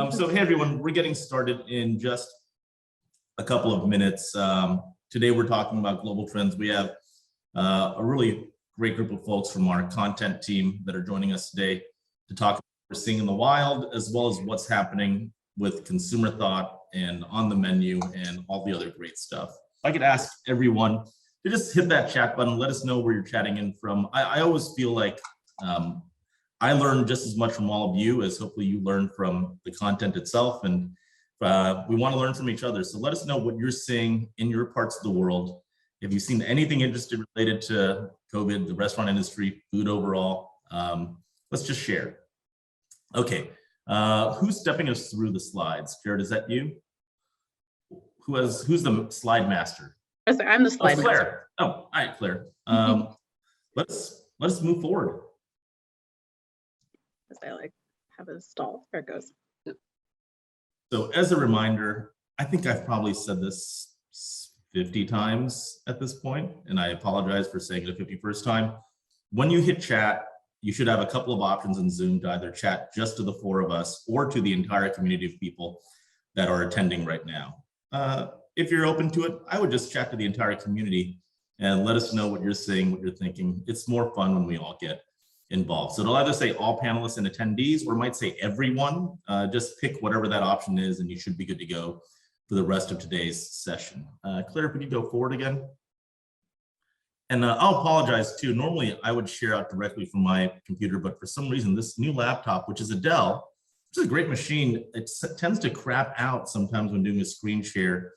So hey everyone, we're getting started in just a couple of minutes. Today we're talking about global trends. We have a really great group of folks from our content team that are joining us today to talk about what we're seeing in the wild, as well as what's happening with consumer thought and on the menu and all the other great stuff. If I could ask everyone to just hit that chat button, let us know where you're chatting in from. I always feel like I learn just as much from all of you as hopefully you learn from the content itself, and we want to learn from each other. So let us know what you're seeing in your parts of the world. If you've seen anything interesting related to COVID, the restaurant industry, food overall, let's just share. Okay, who's stepping us through the slides? Jared, is that you? Who's the slide master? I'm the slide Claire. master. Oh, all right, Claire. Let's move forward. As I like have a stall. There it goes. So as a reminder, I think I've probably said this 50 times at this point, and I apologize for saying it a 51st time. When you hit chat, you should have a couple of options in Zoom to either chat just to the four of us or to the entire community of people that are attending right now. If you're open to it, I would just chat to the entire community and let us know what you're seeing, what you're thinking. It's more fun when we all get involved. So it'll either say all panelists and attendees, or it might say everyone. Just pick whatever that option is and you should be good to go for the rest of today's session. Claire, if we could go forward again. And I'll apologize too. Normally I would share out directly from my computer, but for some reason this new laptop, which is a Dell, which is a great machine, it tends to crap out sometimes when doing a screen share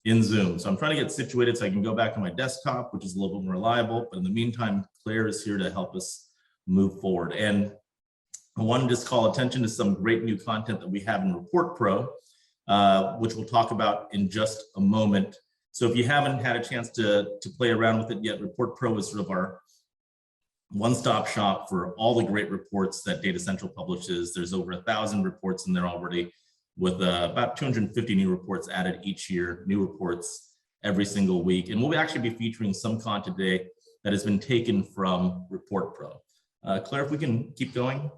in Zoom. So I'm trying to get situated so I can go back to my desktop, which is a little bit more reliable. But in the meantime, Claire is here to help us move forward. And I want to just call attention to some great new content that we have in Report Pro, which we'll talk about in just a moment. So if you haven't had a chance to play around with it yet, Report Pro is sort of our one-stop shop for all the great reports that Datassential publishes. There's over 1,000 reports in there already, with about 250 new reports added each year, new reports every single week. And we'll actually be featuring some content today that has been taken from Report Pro. Claire, if we can keep going.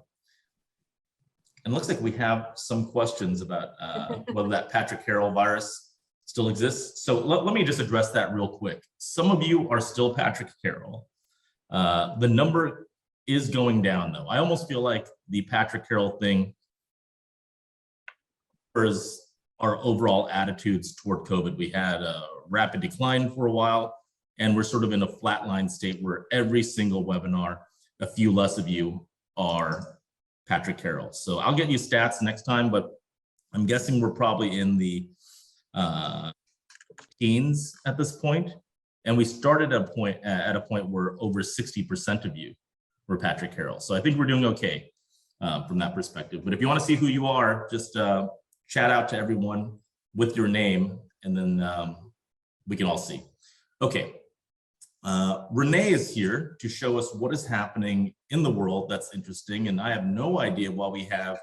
And it looks like we have some questions about whether that Patrick Carroll virus still exists. So let me just address that real quick. Some of you are still Patrick Carroll. The number is going down though. I almost feel like the Patrick Carroll thing is our overall attitudes toward COVID. We had a rapid decline for a while, and we're sort of in a flatline state where every single webinar, a few less of you are Patrick Carroll. So I'll get you stats next time, but I'm guessing we're probably in the teens at this point. And we started at a point where over 60% of you were Patrick Carroll. So I think we're doing okay from that perspective. But if you want to see who you are, just chat out to everyone with your name, and then we can all see. Okay. Renee is here to show us what is happening in the world that's interesting, and I have no idea why we have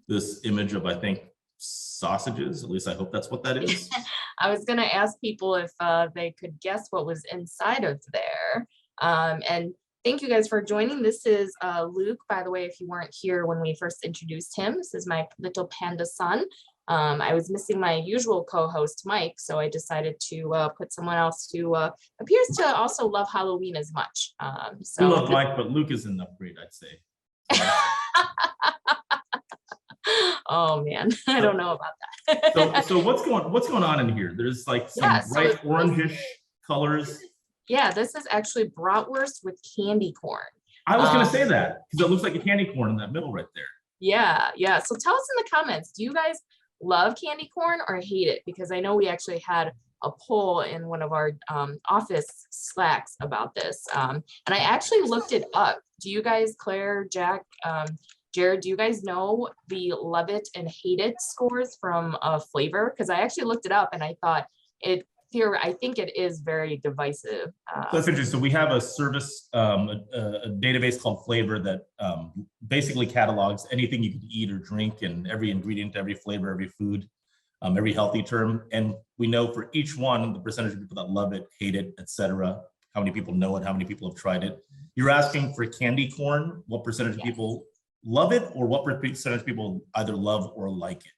this image of, I think, sausages. At least I hope that's what that is. I was going to ask people if they could guess what was inside of there. And thank you guys for joining. This is Luke, by the way, if you weren't here when we first introduced him. This is my little panda son. I was missing my usual co-host, Mike, so I decided to put someone else who appears to also love Halloween as much. So we love Mike, but Luke isn't upgrade, I'd say. Oh man, I don't know about that. so what's going on in here? There's like some bright orangish colors. Yeah, this is actually bratwurst with candy corn. I was going to say that because it looks like a candy corn in that middle right there. Yeah. So tell us in the comments, do you guys love candy corn or hate it? Because I know we actually had a poll in one of our office Slacks about this. And I actually looked it up. Do you guys, Claire, Jack, Jared, do you guys know the love it and hate it scores from Flavor? Because I actually looked it up and I thought I think it is very divisive. That's interesting. So we have a service, a database called Flavor that basically catalogs anything you could eat or drink, and every ingredient, every flavor, every food, every healthy term. And we know for each one, the percentage of people that love it, hate it, etc. How many people know it? How many people have tried it? You're asking for candy corn, what percentage of people love it, or what percentage of people either love or like it?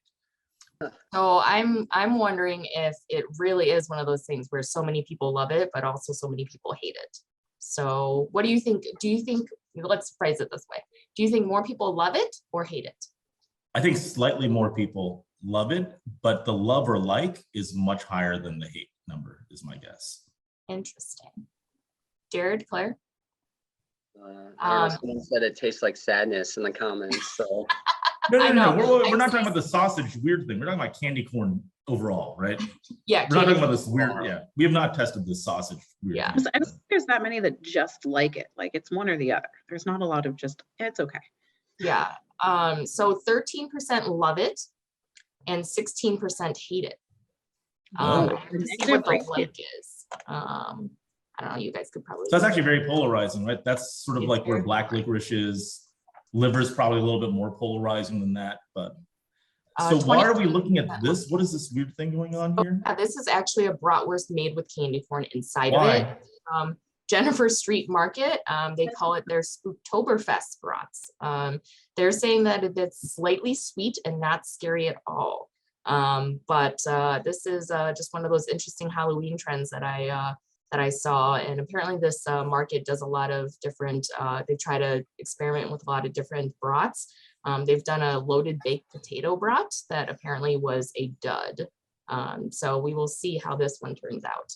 So I'm wondering if it really is one of those things where so many people love it, but also so many people hate it. So what do you think? Do you think, let's phrase it this way. Do you think more people love it or hate it? I think slightly more people love it, but the love or like is much higher than the hate number, is my guess. Interesting. Jared, Claire? I don't know, someone said it tastes like sadness in the comments, so. No. We're not talking about the sausage weird thing. We're talking about candy corn overall, right? Yeah. We're not talking about this weird, yeah. We have not tested this sausage weird Yeah. thing. I don't think there's that many that just like it. Like it's one or the other. There's not a lot of just, it's okay. Yeah. So 13% love it and 16% hate it. Oh. I have to see what the like is. I don't know, you guys could probably. So that's actually very polarizing, right? That's sort of It's like where very black licorice is. Liver's probably a little bit more polarizing than that, but. So why are we looking at this? What is this weird thing going on here? Yeah, this is actually a bratwurst made with candy corn inside Why? of it. Jennifer Street Market, they call it their Spooktoberfest brats. They're saying that it's slightly sweet and not scary at all. But this is just one of those interesting Halloween trends that I saw. And apparently this market does a lot of different, they try to experiment with a lot of different brats. They've done a loaded baked potato brat that apparently was a dud. So we will see how this one turns out.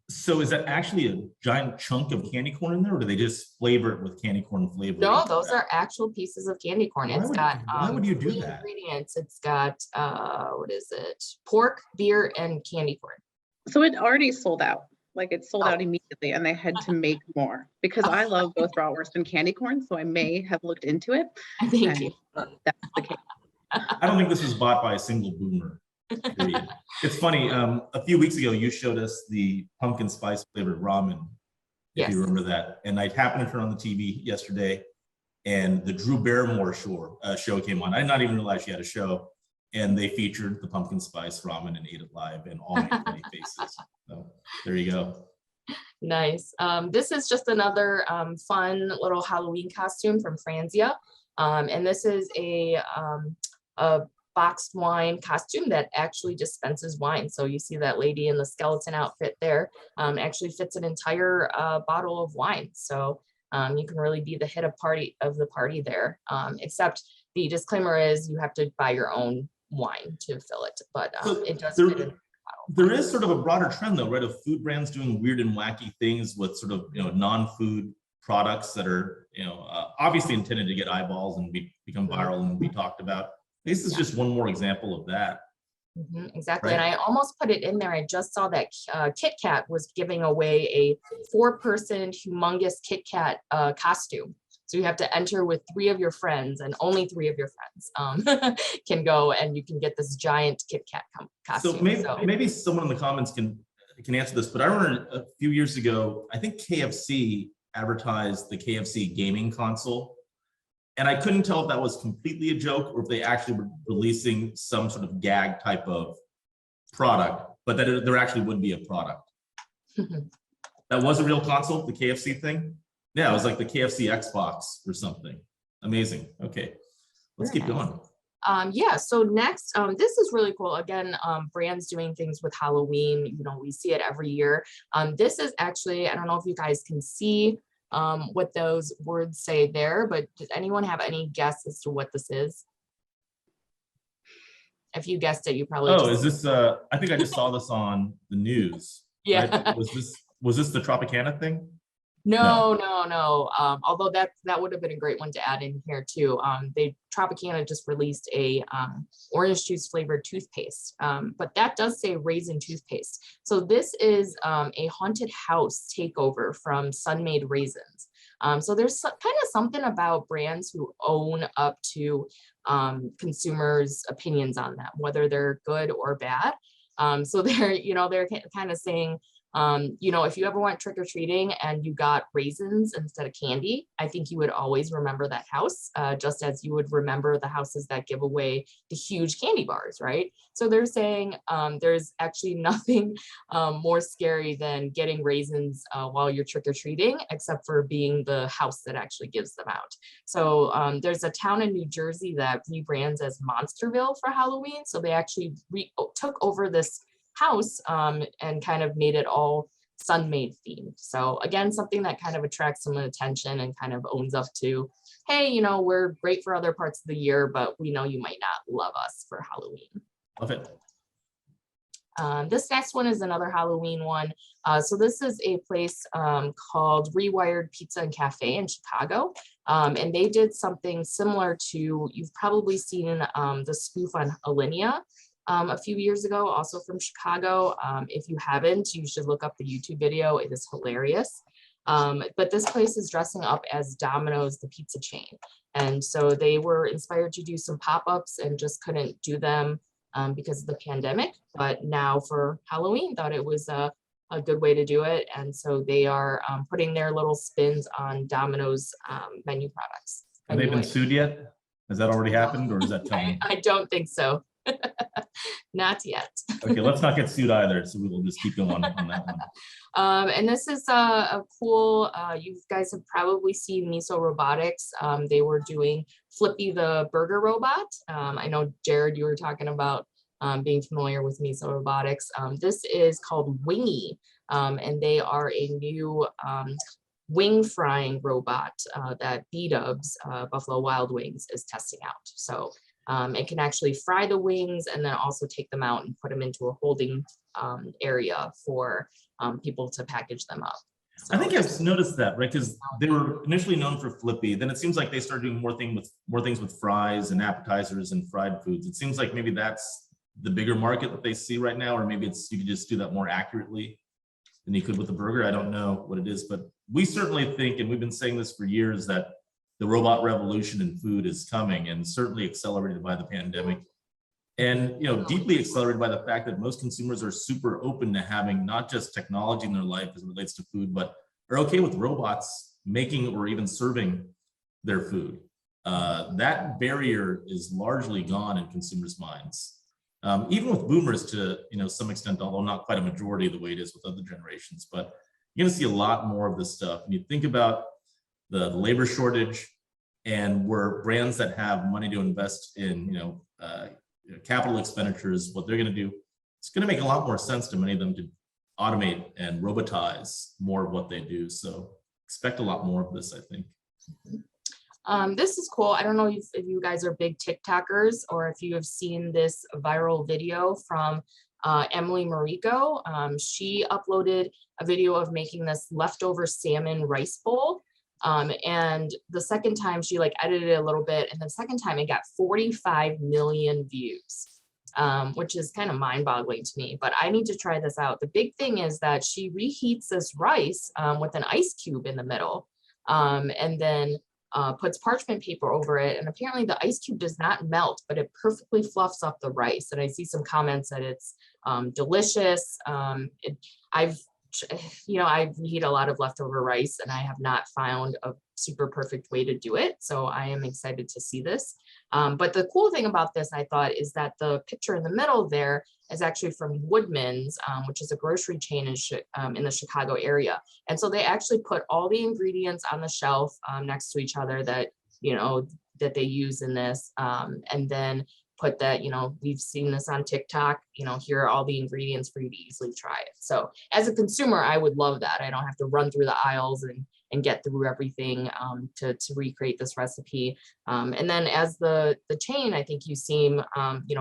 So is that actually a giant chunk of candy corn in there, or do they just flavor it with candy corn flavor? No, those are actual pieces of candy corn. Why would you do three that? ingredients. It's got, what is it? Pork, beer, and candy corn. So it already sold out. Like it sold out immediately and they had to make more because I love both bratwurst and candy corn. So I may have looked into it. Thank you. That's the case. I don't think this was bought by a single boomer. Period. It's funny, a few weeks ago, you showed us the pumpkin spice flavored ramen, if you remember that. And I happened to turn on the TV yesterday and the Drew Barrymore show came on. I did not even realize she had a show. And they featured the pumpkin spice ramen and ate it live and all my funny faces. So there you go. Nice. This is just another fun little Halloween costume from Franzia. And this is a boxed wine costume that actually dispenses wine. So you see that lady in the skeleton outfit there actually fits an entire bottle of wine. So you can really be the hit of the party there. Except the disclaimer is you have to buy your own wine to fill it, but it does fit in the bottle. There is sort of a broader trend though, right, of food brands doing weird and wacky things with sort of, non-food products that are, obviously intended to get eyeballs and become viral and be talked about. This is just one more example of that. Exactly. Right. And I almost put it in there. I just saw that Kit Kat was giving away a 4-person humongous Kit Kat costume. So you have to enter with 3 of your friends, and only 3 of your friends can go, and you can get this giant Kit Kat costume. So maybe someone in the comments can answer this, but I remember a few years ago, I think KFC advertised the KFC gaming console. And I couldn't tell if that was completely a joke or if they actually were releasing some sort of gag type of product, but that there actually would be a product. That was a real console, the KFC thing? Yeah, it was like the KFC Xbox or something. Amazing. Okay, let's keep going. Yeah, so next, this is really cool. Again, brands doing things with Halloween, we see it every year. This is actually, I don't know if you guys can see what those words say there, but does anyone have any guess as to what this is? If you guessed it, you probably. Oh, is this, I think I just saw this on the news. Yeah. Right? Was this the Tropicana thing? No. Although that would have been a great one to add in here too. Tropicana just released a orange juice flavored toothpaste, but that does say raisin toothpaste. So this is a haunted house takeover from Sun-Made Raisins. So there's kind of something about brands who own up to consumers' opinions on them, whether they're good or bad. So they're kind of saying, You know, if you ever went trick-or-treating and you got raisins instead of candy, I think you would always remember that house, just as you would remember the houses that give away the huge candy bars, right? So they're saying there's actually nothing more scary than getting raisins while you're trick-or-treating, except for being the house that actually gives them out. So there's a town in New Jersey that rebrands as Monsterville for Halloween. So they actually took over this house and kind of made it all Sun-Maid themed. So again, something that kind of attracts some attention and kind of owns up to, hey, you know, we're great for other parts of the year, but we know you might not love us for Halloween. Love it. This next one is another Halloween one. So this is a place called Rewired Pizza and Cafe in Chicago. And they did something similar to, you've probably seen the spoof on Alinea a few years ago, also from Chicago. If you haven't, you should look up the YouTube video. It is hilarious. But this place is dressing up as Domino's, the pizza chain. And so they were inspired to do some pop-ups and just couldn't do them because of the pandemic. But now for Halloween, thought it was a good way to do it. And so they are putting their little spins on Domino's menu products. Have they been sued yet? Has that already happened, or is that coming? I don't think so. Not yet. Okay, let's not get sued either, so we will just keep going on that one. And this is a cool, you guys have probably seen Miso Robotics. They were doing Flippy the burger robot. I know, Jared, you were talking about being familiar with Miso Robotics. This is called Wingy, and they are a new wing frying robot that B-Dubs, Buffalo Wild Wings, is testing out. So it can actually fry the wings and then also take them out and put them into a holding area for people to package them up. So, I think I've noticed that, right? Because they were initially known for Flippy. Then it seems like they started doing more things with fries and appetizers and fried foods. It seems like maybe that's the bigger market that they see right now, or maybe it's you could just do that more accurately than you could with the burger. I don't know what it is, but we certainly think, and we've been saying this for years, that the robot revolution in food is coming, and certainly accelerated by the pandemic. And, you know, deeply accelerated by the fact that most consumers are super open to having not just technology in their life as it relates to food, but are okay with robots making or even serving their food. That barrier is largely gone in consumers' minds. Even with boomers to, you know, some extent, although not quite a majority of the way it is with other generations, but you're gonna see a lot more of this stuff. And you think about the labor shortage, and where brands that have money to invest in, capital expenditures, what they're going to do, it's going to make a lot more sense to many of them to automate and robotize more of what they do. So expect a lot more of this, I think. This is cool. I don't know if you guys are big TikTokers or if you have seen this viral video from Emily Mariko. She uploaded a video of making this leftover salmon rice bowl. And the second time she like edited it a little bit, and the second time it got 45 million views, which is kind of mind-boggling to me, but I need to try this out. The big thing is that she reheats this rice with an ice cube in the middle, and then puts parchment paper over it. And apparently the ice cube does not melt, but it perfectly fluffs up the rice. And I see some comments that it's delicious. I reheat a lot of leftover rice, and I have not found a super perfect way to do it. So I am excited to see this. But the cool thing about this, I thought, is that the picture in the middle there is actually from Woodman's, which is a grocery chain in the Chicago area. And so they actually put all the ingredients on the shelf next to each other that they use in this, and then put that, we've seen this on TikTok, here are all the ingredients for you to easily try it. So as a consumer, I would love that. I don't have to run through the aisles and get through everything to recreate this recipe. And then as the chain, I think you seem,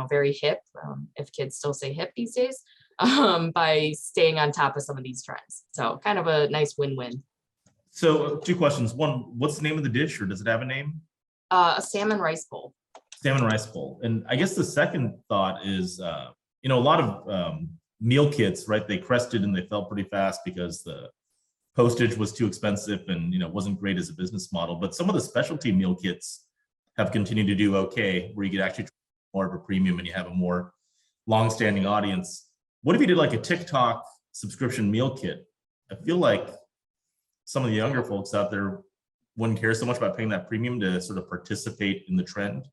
very hip, if kids still say hip these days, by staying on top of some of these trends. So kind of a nice win-win. So 2 questions. One, what's the name of the dish, or does it have a name? A salmon rice bowl. Salmon rice bowl. And I guess the second thought is, a lot of meal kits, right? They crested and they fell pretty fast because the postage was too expensive and, wasn't great as a business model. But some of the specialty meal kits have continued to do okay, where you get actually more of a premium and you have a more long-standing audience. What if you did like a TikTok subscription meal kit, I feel like some of the younger folks out there wouldn't care so much about paying that premium to sort of participate in the trend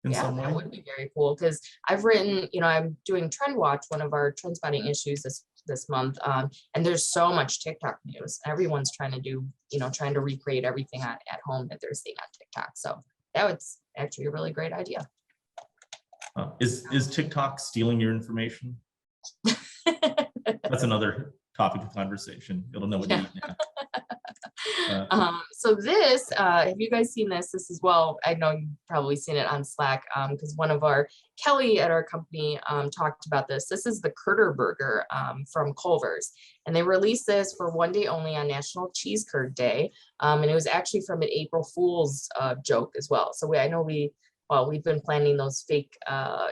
in Yeah, some that way. would be very cool because I've written, I'm doing Trend Watch, one of our trend spotting issues this month, and there's so much TikTok news. Everyone's trying to do, trying to recreate everything at home that they're seeing on TikTok. So that was actually a really great idea. Is TikTok stealing your information? That's another topic of conversation. It'll know what you eat now. So this, have you guys seen this? This is, well, I know you've probably seen it on Slack because one of Kelly at our company talked about this. This is the Curder Burger from Culver's, and they released this for one day only on National Cheese Curd Day. And it was actually from an April Fool's joke as well. So we've been planning those fake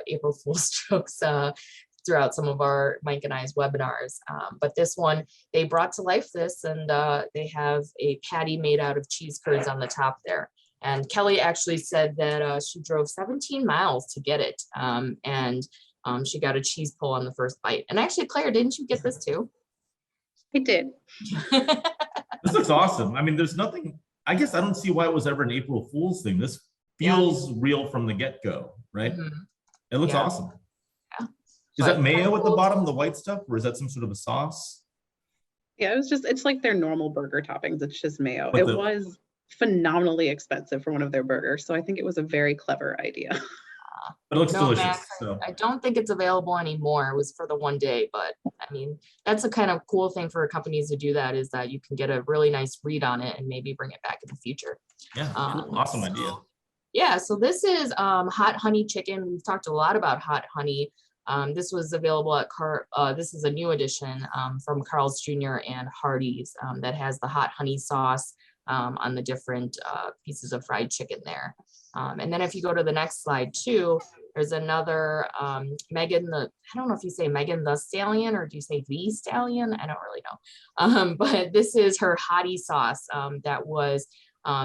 April Fool's jokes throughout some of Mike and I's webinars. But this one, they brought to life this, and they have a patty made out of cheese curds on the top there. And Kelly actually said that she drove 17 miles to get it. And she got a cheese pull on the first bite. And actually, Claire, didn't you get this too? I did. This looks awesome. I mean, there's nothing, I guess I don't see why it was ever an April Fool's thing. This feels real from the get-go, right? Mhm. It looks Yeah. awesome. Yeah. Is So that mayo at the bottom, the white stuff, or is that some sort of a sauce? Yeah, it's like their normal burger toppings. It's just mayo. But It was phenomenally expensive for one of their burgers. So I think it was a very clever idea. But it looks No, delicious. Max, So I don't think it's available anymore. It was for the one day, but I mean, that's a kind of cool thing for companies to do, that is that you can get a really nice read on it and maybe bring it back in the future. yeah, cool. Awesome idea. Yeah, so this is hot honey chicken. We've talked a lot about hot honey. This was available at this is a new edition from Carl's Jr. and Hardee's that has the hot honey sauce on the different pieces of fried chicken there. And then if you go to the next slide too, there's another Megan I don't know if you say Megan the Stallion or do you say the Stallion? I don't really know. But this is her hottie sauce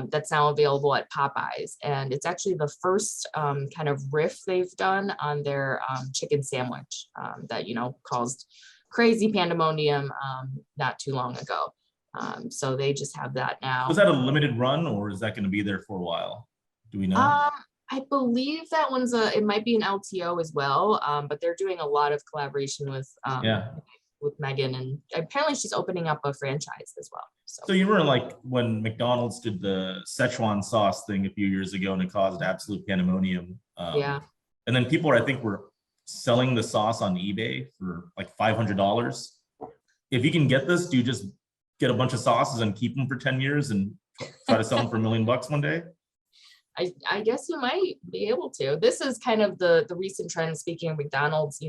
that's now available at Popeyes. And it's actually the first kind of riff they've done on their chicken sandwich that, caused crazy pandemonium not too long ago. So they just have that now. Was that a limited run, or is that going to be there for a while? Do we know? I believe that one's it might be an LTO as well, but they're doing a lot of collaboration with Megan, and apparently she's opening up a franchise as well. So you remember like when McDonald's did the Szechuan sauce thing a few years ago and it caused absolute pandemonium. Yeah. And then people were selling the sauce on eBay for like $500. If you can get this, do you just get a bunch of sauces and keep them for 10 years and try to sell them for $1 million one day? I guess you might be able to. This is kind of the recent trend, speaking of McDonald's,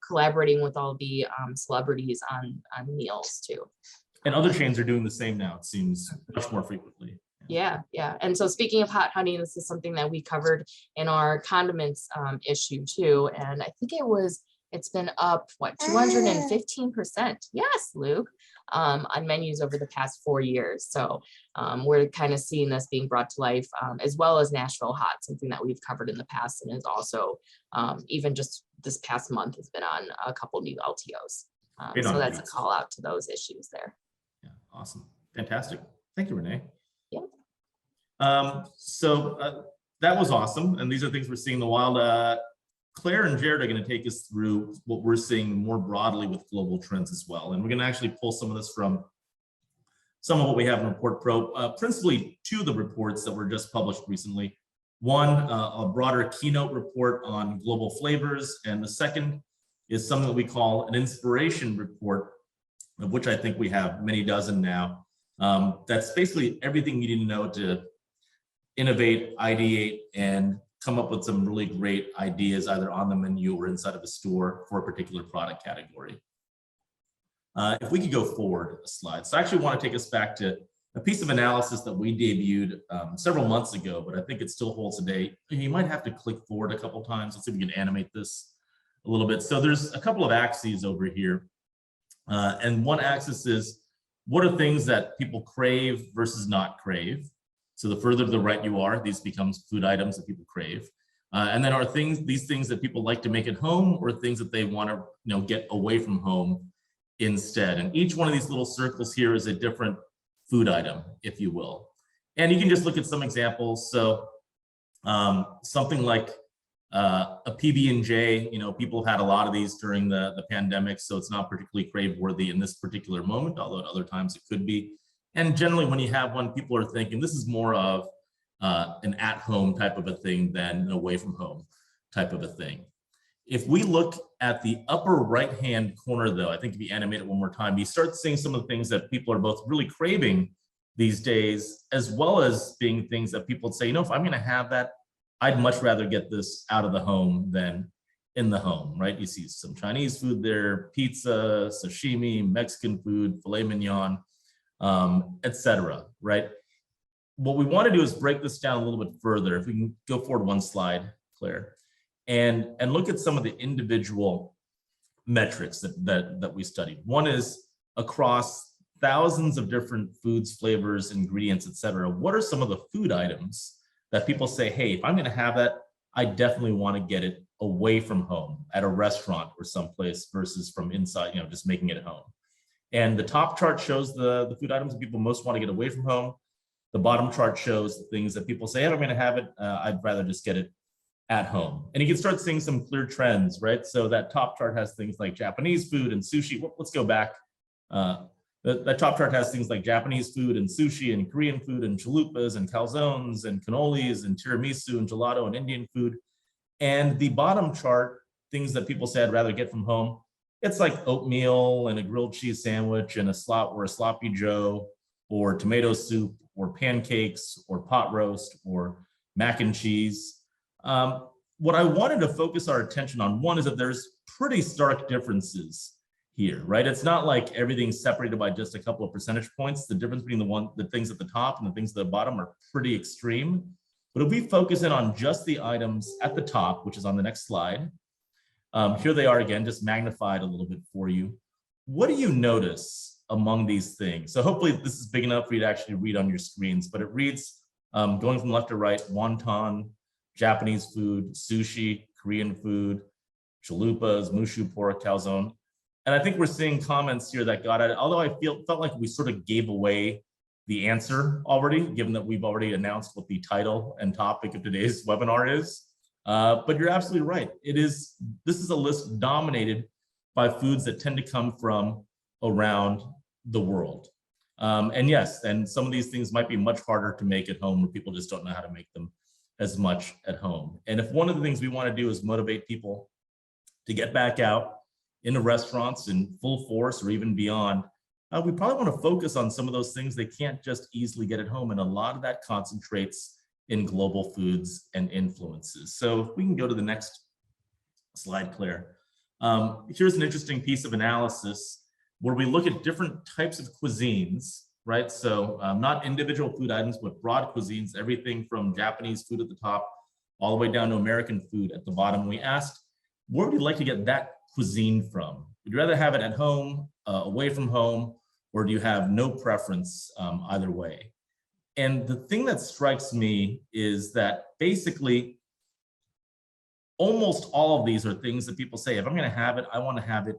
collaborating with all the celebrities on meals too. And other chains are doing the same now, it seems, much more frequently. Yeah. And so speaking of hot honey, this is something that we covered in our condiments issue too. And I think it's been up, 215%. Yes, Luke, on menus over the past 4 years. So we're kind of seeing this being brought to life, as well as Nashville Hot, something that we've covered in the past and is also even just this past month has been on a couple new LTOs. So that's a call out to those issues there. Yeah, awesome. Fantastic. Thank you, Renee. Yeah. So that was awesome. And these are things we're seeing in the wild. Claire and Jared are going to take us through what we're seeing more broadly with global trends as well. And we're going to actually pull some of this from some of what we have in Report Pro, principally 2 of the reports that were just published recently. One, a broader keynote report on global flavors, and the second is something that we call an inspiration report, of which I think we have many dozen now. That's basically everything you need to know to innovate, ideate, and come up with some really great ideas either on the menu or inside of a store for a particular product category. If we could go forward a slide. So I actually want to take us back to a piece of analysis that we debuted several months ago, but I think it still holds today. You might have to click forward a couple times. Let's see if we can animate this a little bit. So there's a couple of axes over here. And one axis is, what are things that people crave versus not crave? So the further to the right you are, these becomes food items that people crave. And then are these things that people like to make at home, or things that they want to get away from home instead. And each one of these little circles here is a different food item, if you will. And you can just look at some examples. So something like a PB&J, people had a lot of these during the pandemic, so it's not particularly crave worthy in this particular moment, although at other times it could be. And generally when you have one, people are thinking this is more of an at-home type of a thing than an away from home type of a thing. If we look at the upper right-hand corner though, I think if you animate it one more time, you start seeing some of the things that people are both really craving these days, as well as being things that people say, if I'm gonna have that, I'd much rather get this out of the home than in the home, right? You see some Chinese food there, pizza, sashimi, Mexican food, filet mignon, etc. Right? What we want to do is break this down a little bit further. If we can go forward one slide, Claire, and look at some of the individual metrics that we studied. One is across thousands of different foods, flavors, ingredients, etc. What are some of the food items that people say, hey, if I'm going to have that, I definitely want to get it away from home at a restaurant or someplace versus from inside, just making it at home. And the top chart shows the food items that people most want to get away from home. The bottom chart shows the things that people say, hey, if I'm going to have it, I'd rather just get it at home. And you can start seeing some clear trends, right? So that top chart has things like Japanese food and sushi. Let's go back. That top chart has things like Japanese food and sushi and Korean food and chalupas and calzones and cannolis and tiramisu and gelato and Indian food. And the bottom chart, things that people say I'd rather get from home, it's like oatmeal and a grilled cheese sandwich and a sloppy joe or tomato soup or pancakes or pot roast or mac and cheese. What I wanted to focus our attention on, one, is that there's pretty stark differences here, right? It's not like everything's separated by just a couple of percentage points. The difference between the things at the top and the things at the bottom are pretty extreme. But if we focus in on just the items at the top, which is on the next slide, here they are again, just magnified a little bit for you. What do you notice among these things? So hopefully this is big enough for you to actually read on your screens, but it reads, going from left to right, wonton, Japanese food, sushi, Korean food, chalupas, mushu pork, calzone. And I think we're seeing comments here that got at it, although I felt like we sort of gave away the answer already, given that we've already announced what the title and topic of today's webinar is. But you're absolutely right. This is a list dominated by foods that tend to come from around the world. And yes, and some of these things might be much harder to make at home, where people just don't know how to make them as much at home. And if one of the things we want to do is motivate people to get back out into restaurants in full force or even beyond, we probably want to focus on some of those things they can't just easily get at home. And a lot of that concentrates in global foods and influences. So if we can go to the next slide, Claire. Here's an interesting piece of analysis where we look at different types of cuisines, right? So not individual food items, but broad cuisines, everything from Japanese food at the top, all the way down to American food at the bottom. We asked, where would you like to get that cuisine from? Would you rather have it at home, away from home, or do you have no preference either way? And the thing that strikes me is that basically almost all of these are things that people say, if I'm going to have it, I want to have it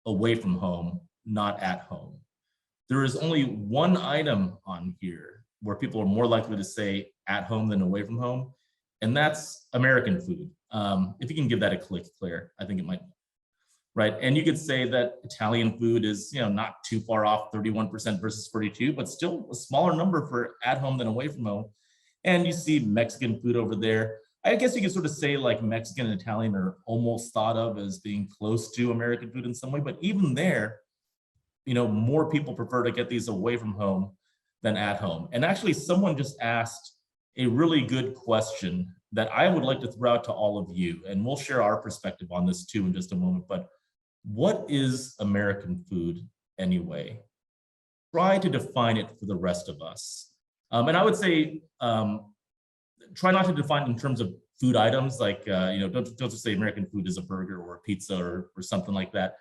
away from home, not at home. There is only one item on here where people are more likely to say at home than away from home, and that's American food. If you can give that a click, Claire, I think it might. Right, and you could say that Italian food is, not too far off, 31% versus 42%, but still a smaller number for at home than away from home. And you see Mexican food over there. I guess you could sort of say like Mexican and Italian are almost thought of as being close to American food in some way, but even there, more people prefer to get these away from home than at home. And actually, someone just asked a really good question that I would like to throw out to all of you, and we'll share our perspective on this too in just a moment. But what is American food anyway? Try to define it for the rest of us. And I would say, try not to define it in terms of food items, like, don't just say American food is a burger or a pizza or something like that.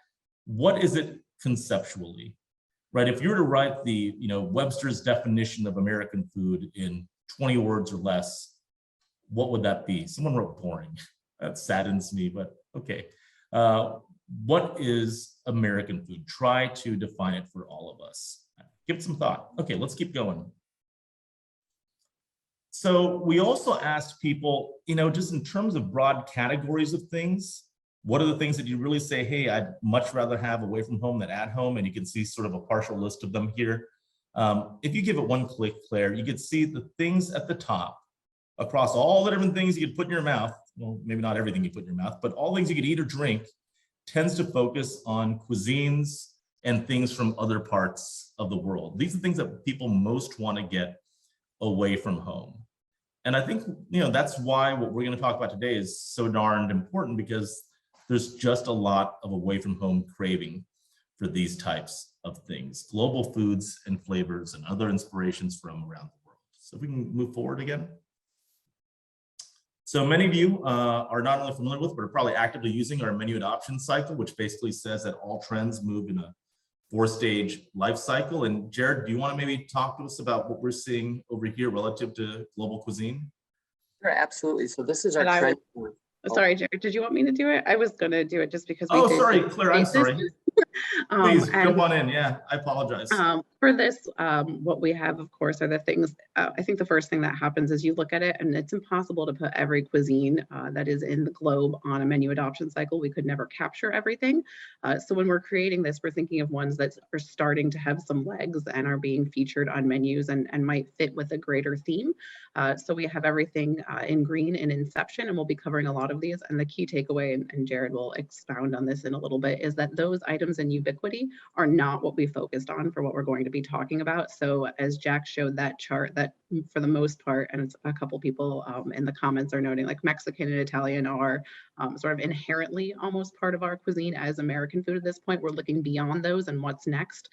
What is it conceptually, right? If you were to write the, Webster's definition of American food in 20 words or less, what would that be? Someone wrote boring. That saddens me, but okay. what is American food? Try to define it for all of us. Give it some thought. Okay, let's keep going. So we also asked people, just in terms of broad categories of things, what are the things that you really say, hey, I'd much rather have away from home than at home? And you can see sort of a partial list of them here. If you give it one click, Claire, you could see the things at the top across all the different things you could put in your mouth. Well, maybe not everything you put in your mouth, but all things you could eat or drink tends to focus on cuisines and things from other parts of the world. These are things that people most want to get away from home. And I think, that's why what we're going to talk about today is so darned important, because there's just a lot of away from home craving for these types of things, global foods and flavors and other inspirations from around the world. So if we can move forward again. So many of you are not only familiar with, but are probably actively using our menu adoption cycle, which basically says that all trends move in a 4-stage life cycle. And Jared, do you want to maybe talk to us about what we're seeing over here relative to global cuisine? Sure, absolutely. So this is our And trend. Sorry, Jared, did you want me to do it? I was going to do it just because we Oh, did sorry, Claire, I'm spaces. sorry. Please jump on in. Yeah, I apologize. For this, what we have, of course, are the things. I think the first thing that happens is you look at it, and it's impossible to put every cuisine that is in the globe on a menu adoption cycle. We could never capture everything. So when we're creating this, we're thinking of ones that are starting to have some legs and are being featured on menus and might fit with a greater theme. So we have everything in green in Inception, and we'll be covering a lot of these. And the key takeaway, and Jared will expound on this in a little bit, is that those items in ubiquity are not what we focused on for what we're going to be talking about. So as Jack showed that chart, that for the most part, and it's a couple people in the comments are noting, like Mexican and Italian are sort of inherently almost part of our cuisine as American food at this point. We're looking beyond those and what's next,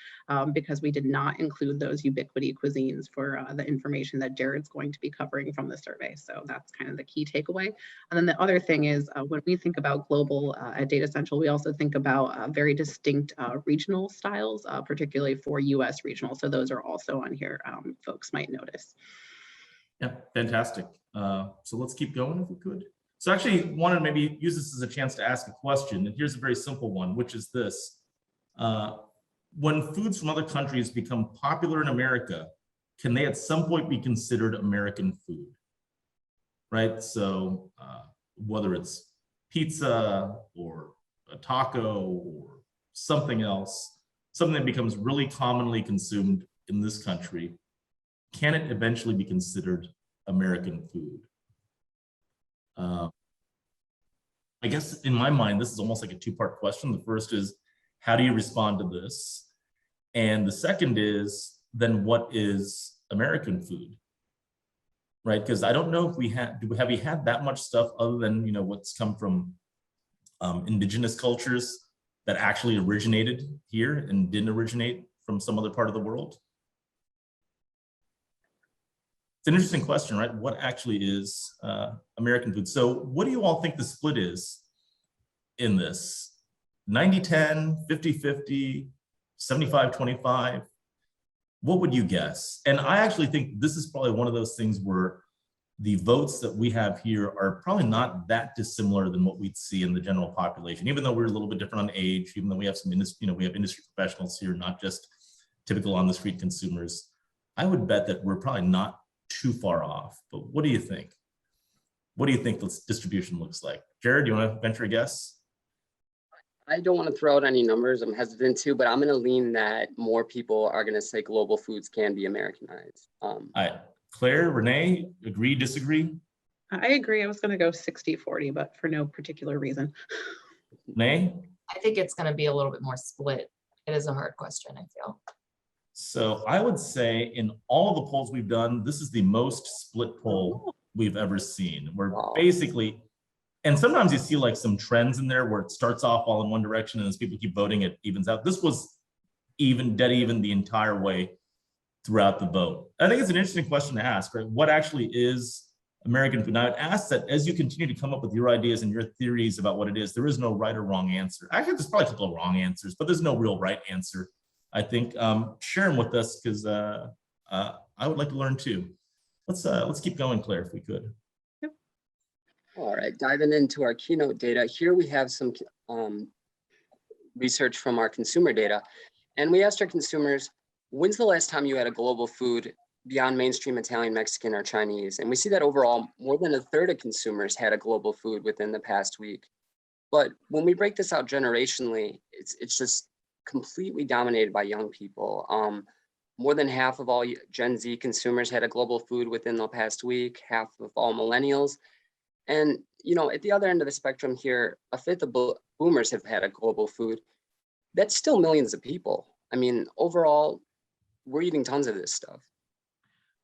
because we did not include those ubiquity cuisines for the information that Jared's going to be covering from the survey. So that's kind of the key takeaway. And then the other thing is when we think about global at Datassential, we also think about very distinct regional styles, particularly for US regional. So those are also on here, folks might notice. Yeah, fantastic. So let's keep going if we could. So I actually wanted to maybe use this as a chance to ask a question. And here's a very simple one, which is this. When foods from other countries become popular in America, can they at some point be considered American food? Right? So whether it's pizza or a taco or something else, something that becomes really commonly consumed in this country, can it eventually be considered American food? I guess in my mind, this is almost like a two-part question. The first is, how do you respond to this? And the second is, then what is American food? Right? Because I don't know if we have we had that much stuff other than what's come from indigenous cultures that actually originated here and didn't originate from some other part of the world. It's an interesting question, right? What actually is American food? So what do you all think the split is in this? 90-10, 50-50, 75-25? What would you guess? And I actually think this is probably one of those things where the votes that we have here are probably not that dissimilar than what we'd see in the general population, even though we're a little bit different on age, even though we have some we have industry professionals here, not just typical on the street consumers. I would bet that we're probably not too far off, but what do you think? What do you think this distribution looks like? Jared, do you want to venture a guess? I don't want to throw out any numbers. I'm hesitant to, but I'm going to lean that more people are going to say global foods can be Americanized. Claire, Renee, agree, disagree? I agree. I was going to go 60-40, but for no particular reason. Renee? I think it's going to be a little bit more split. It is a hard question, I feel. So I would say in all of the polls we've done, this is the most split poll we've ever seen. We're basically, and sometimes you see like some trends in there where it starts off all in one direction and as people keep voting, it evens out. This was dead even the entire way throughout the vote. I think it's an interesting question to ask, right? What actually is American food? Now, I'd ask that as you continue to come up with your ideas and your theories about what it is, there is no right or wrong answer. Actually, there's probably a couple of wrong answers, but there's no real right answer. I think share them with us because I would like to learn too. Let's keep going, Claire, if we could. All right, diving into our keynote data. Here we have some research from our consumer data. And we asked our consumers, when's the last time you had a global food beyond mainstream Italian, Mexican, or Chinese? And we see that overall, more than a third of consumers had a global food within the past week. But when we break this out generationally, it's just completely dominated by young people. More than half of all Gen Z consumers had a global food within the past week, half of all millennials. And, you know, at the other end of the spectrum here, a fifth of boomers have had a global food. That's still millions of people. I mean, overall, we're eating tons of this stuff.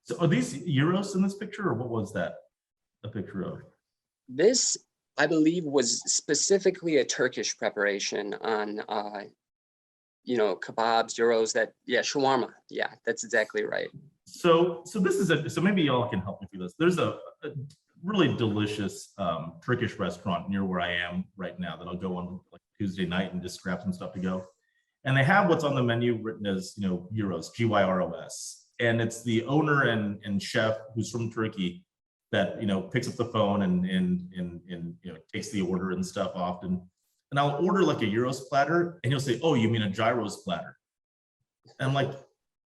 So are these gyros in this picture, or what was that a picture of? This, I believe, was specifically a Turkish preparation on, you know, kebabs, gyros, shawarma. Yeah, that's exactly right. So this is so maybe y'all can help me through this. There's a really delicious Turkish restaurant near where I am right now that I'll go on like Tuesday night and just grab some stuff to go. And they have what's on the menu written as, you know, gyros, Gyros. And it's the owner and chef who's from Turkey that, you know, picks up the phone and you know, takes the order and stuff often. And I'll order like a gyros platter and he'll say, oh, you mean a gyros platter? And I'm like,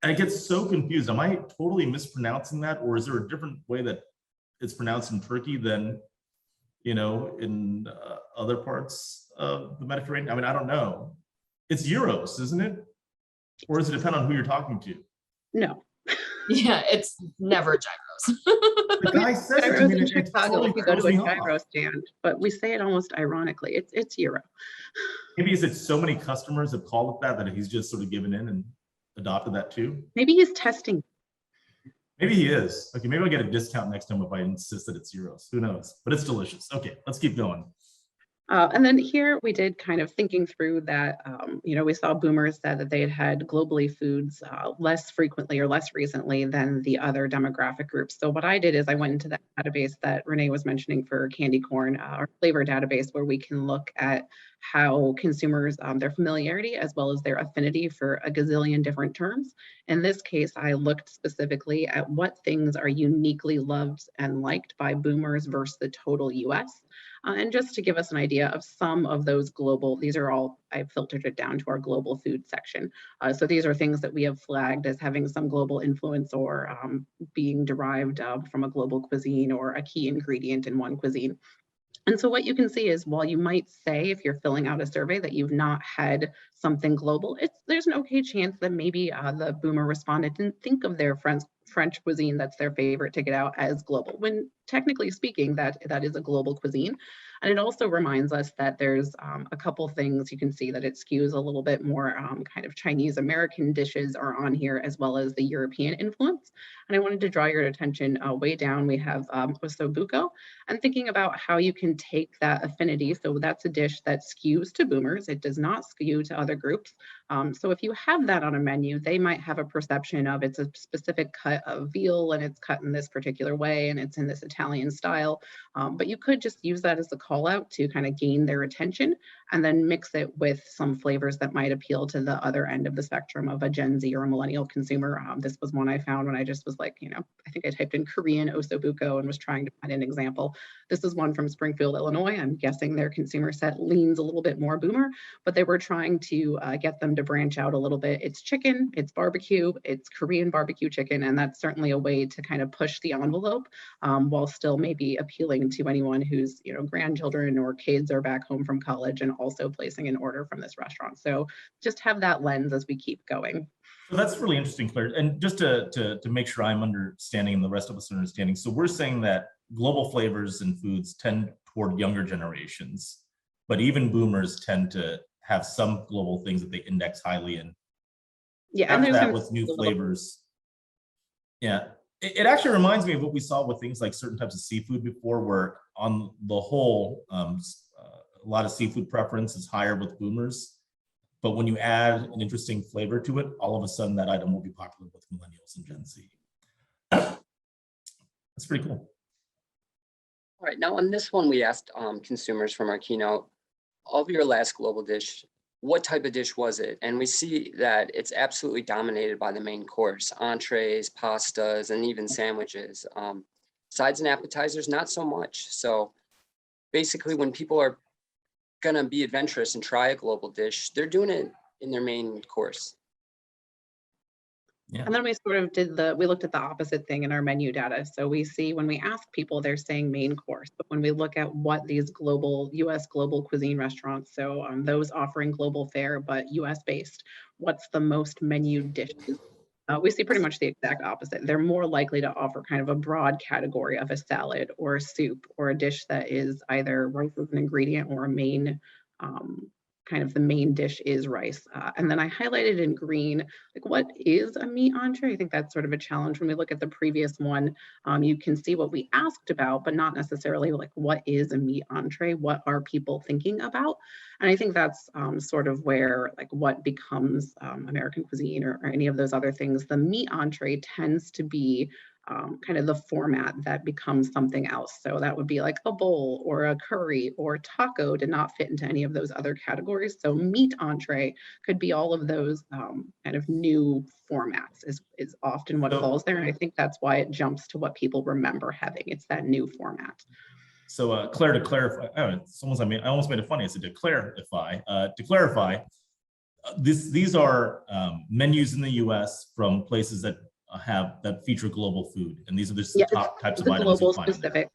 I get so confused. Am I totally mispronouncing that? Or is there a different way that it's pronounced in Turkey than, you know, in other parts of the Mediterranean? I mean, I don't know. It's gyros, isn't it? Or does it depend on who you're talking to? No. Yeah, it's never gyros. The guy says it to Gyros me, in and it Chicago, totally if you go to throws a me gyro off. stand, but we say it almost ironically. It's gyro. Maybe is it so many customers have called it that he's just sort of given in and adopted that too? Maybe he's testing. Maybe he is. Okay, maybe I'll get a discount next time if I insist that it's gyros. Who knows? But it's delicious. Okay, let's keep going. And then here we did kind of thinking through that, you know, we saw boomers said that they had globally foods less frequently or less recently than the other demographic groups. So what I did is I went into that database that Renee was mentioning for candy corn, our flavor database, where we can look at how consumers, their familiarity as well as their affinity for a gazillion different terms. In this case, I looked specifically at what things are uniquely loved and liked by boomers versus the total US. And just to give us an idea of some of those global, these are all, I've filtered it down to our global food section. So these are things that we have flagged as having some global influence or being derived from a global cuisine or a key ingredient in one cuisine. And so what you can see is while you might say if you're filling out a survey that you've not had something global, there's an okay chance that maybe the boomer respondent didn't think of their French cuisine that's their favorite to get out as global, when technically speaking, that is a global cuisine. And it also reminds us that there's a couple things you can see that it skews a little bit more kind of Chinese American dishes are on here as well as the European influence. And I wanted to draw your attention way down, we have ossobuco, and thinking about how you can take that affinity. So that's a dish that skews to boomers. It does not skew to other groups. So if you have that on a menu, they might have a perception of it's a specific cut of veal and it's cut in this particular way and it's in this Italian style. But you could just use that as a call out to kind of gain their attention and then mix it with some flavors that might appeal to the other end of the spectrum of a Gen Z or a millennial consumer. This was one I found when I just was like, you know, I think I typed in Korean ossobuco and was trying to find an example. This is one from Springfield, Illinois. I'm guessing their consumer set leans a little bit more boomer, but they were trying to get them to branch out a little bit. It's chicken, it's barbecue, it's Korean barbecue chicken, and that's certainly a way to kind of push the envelope while still maybe appealing to anyone whose, you know, grandchildren or kids are back home from college and also placing an order from this restaurant. So just have that lens as we keep going. So that's really interesting, Claire. And just to make sure I'm understanding and the rest of us are understanding. So we're saying that global flavors and foods tend toward younger generations, but even boomers tend to have some global things that they index highly in. Yeah, and that with new flavors. Yeah, it actually reminds me of what we saw with things like certain types of seafood before, where on the whole, a lot of seafood preference is higher with boomers. But when you add an interesting flavor to it, all of a sudden that item will be popular with millennials and Gen Z. That's pretty cool. All right, now on this one, we asked consumers from our keynote, of your last global dish, what type of dish was it? And we see that it's absolutely dominated by the main course, entrees, pastas, and even sandwiches. Sides and appetizers, not so much. So basically when people are gonna be adventurous and try a global dish, they're doing it in their main course. Yeah. And then we sort of we looked at the opposite thing in our menu data. So we see when we ask people, they're saying main course. But when we look at what these US global cuisine restaurants, so those offering global fare, but US based, what's the most menu dishes? We see pretty much the exact opposite. They're more likely to offer kind of a broad category of a salad or a soup or a dish that is either rice as an ingredient or a main kind of the main dish is rice. And then I highlighted in green, like what is a meat entree? I think that's sort of a challenge when we look at the previous one. You can see what we asked about, but not necessarily like what is a meat entree? What are people thinking about? And I think that's sort of where like what becomes American cuisine or any of those other things. The meat entree tends to be kind of the format that becomes something else. So that would be like a bowl or a curry or taco did not fit into any of those other categories. So meat entree could be all of those kind of new formats is often what falls there. And I think that's why it jumps to what people remember having. It's that new format. So Claire, to clarify, I almost made it funny. I said to clarify, these are menus in the US from places that feature global food, and these are just the top types of items you find specific.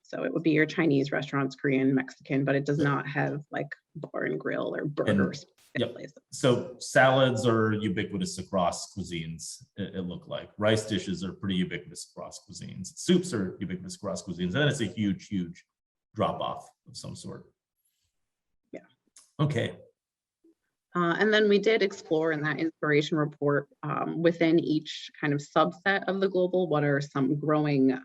So it would be your Chinese restaurants, Korean, Mexican, but it does not have like bar and grill or burgers. Yep. So salads are ubiquitous across cuisines. It looked like rice dishes are pretty ubiquitous across cuisines. Soups are ubiquitous across cuisines, and then it's a huge drop off of some sort. Yeah. Okay. And then we did explore in that inspiration report within each kind of subset of the global, what are some growing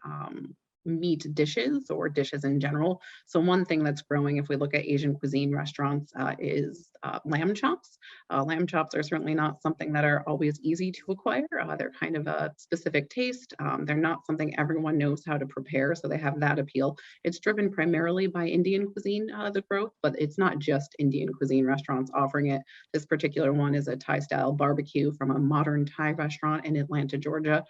meat dishes or dishes in general. So one thing that's growing, if we look at Asian cuisine restaurants, is lamb chops. Lamb chops are certainly not something that are always easy to acquire. They're kind of a specific taste. They're not something everyone knows how to prepare, so they have that appeal. It's driven primarily by Indian cuisine, the growth, but it's not just Indian cuisine restaurants offering it. This particular one is a Thai-style barbecue from a modern Thai restaurant in Atlanta, Georgia.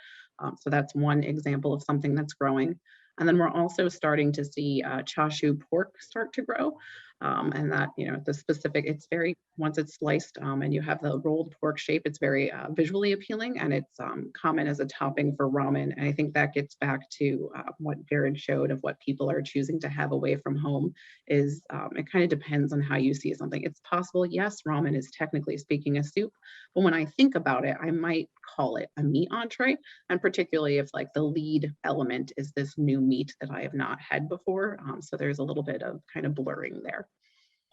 So that's one example of something that's growing. And then we're also starting to see chashu pork start to grow. And that, the specific, it's very, once it's sliced and you have the rolled pork shape, it's very visually appealing, and it's common as a topping for ramen. And I think that gets back to what Jared showed of what people are choosing to have away from home is it kind of depends on how you see something. It's possible, yes, ramen is technically speaking a soup, but when I think about it, I might call it a meat entree. And particularly if like the lead element is this new meat that I have not had before. So there's a little bit of kind of blurring there.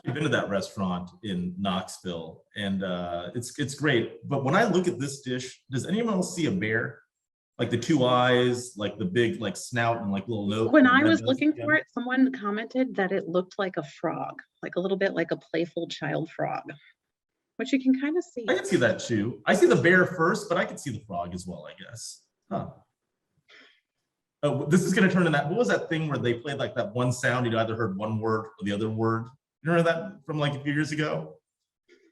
I've been to that restaurant in Knoxville, and it's great. But when I look at this dish, does anyone else see a bear? Like the two eyes, like the big like snout and like little nose. When I was looking for it, someone commented that it looked like a frog, like a little bit like a playful child frog, which you can kind of see. I can see that too. I see the bear first, but I can see the frog as well, I guess. Huh. Oh, this is going to turn into that. What was that thing where they played like that one sound? You either heard one word or the other word. You remember that from like a few years ago?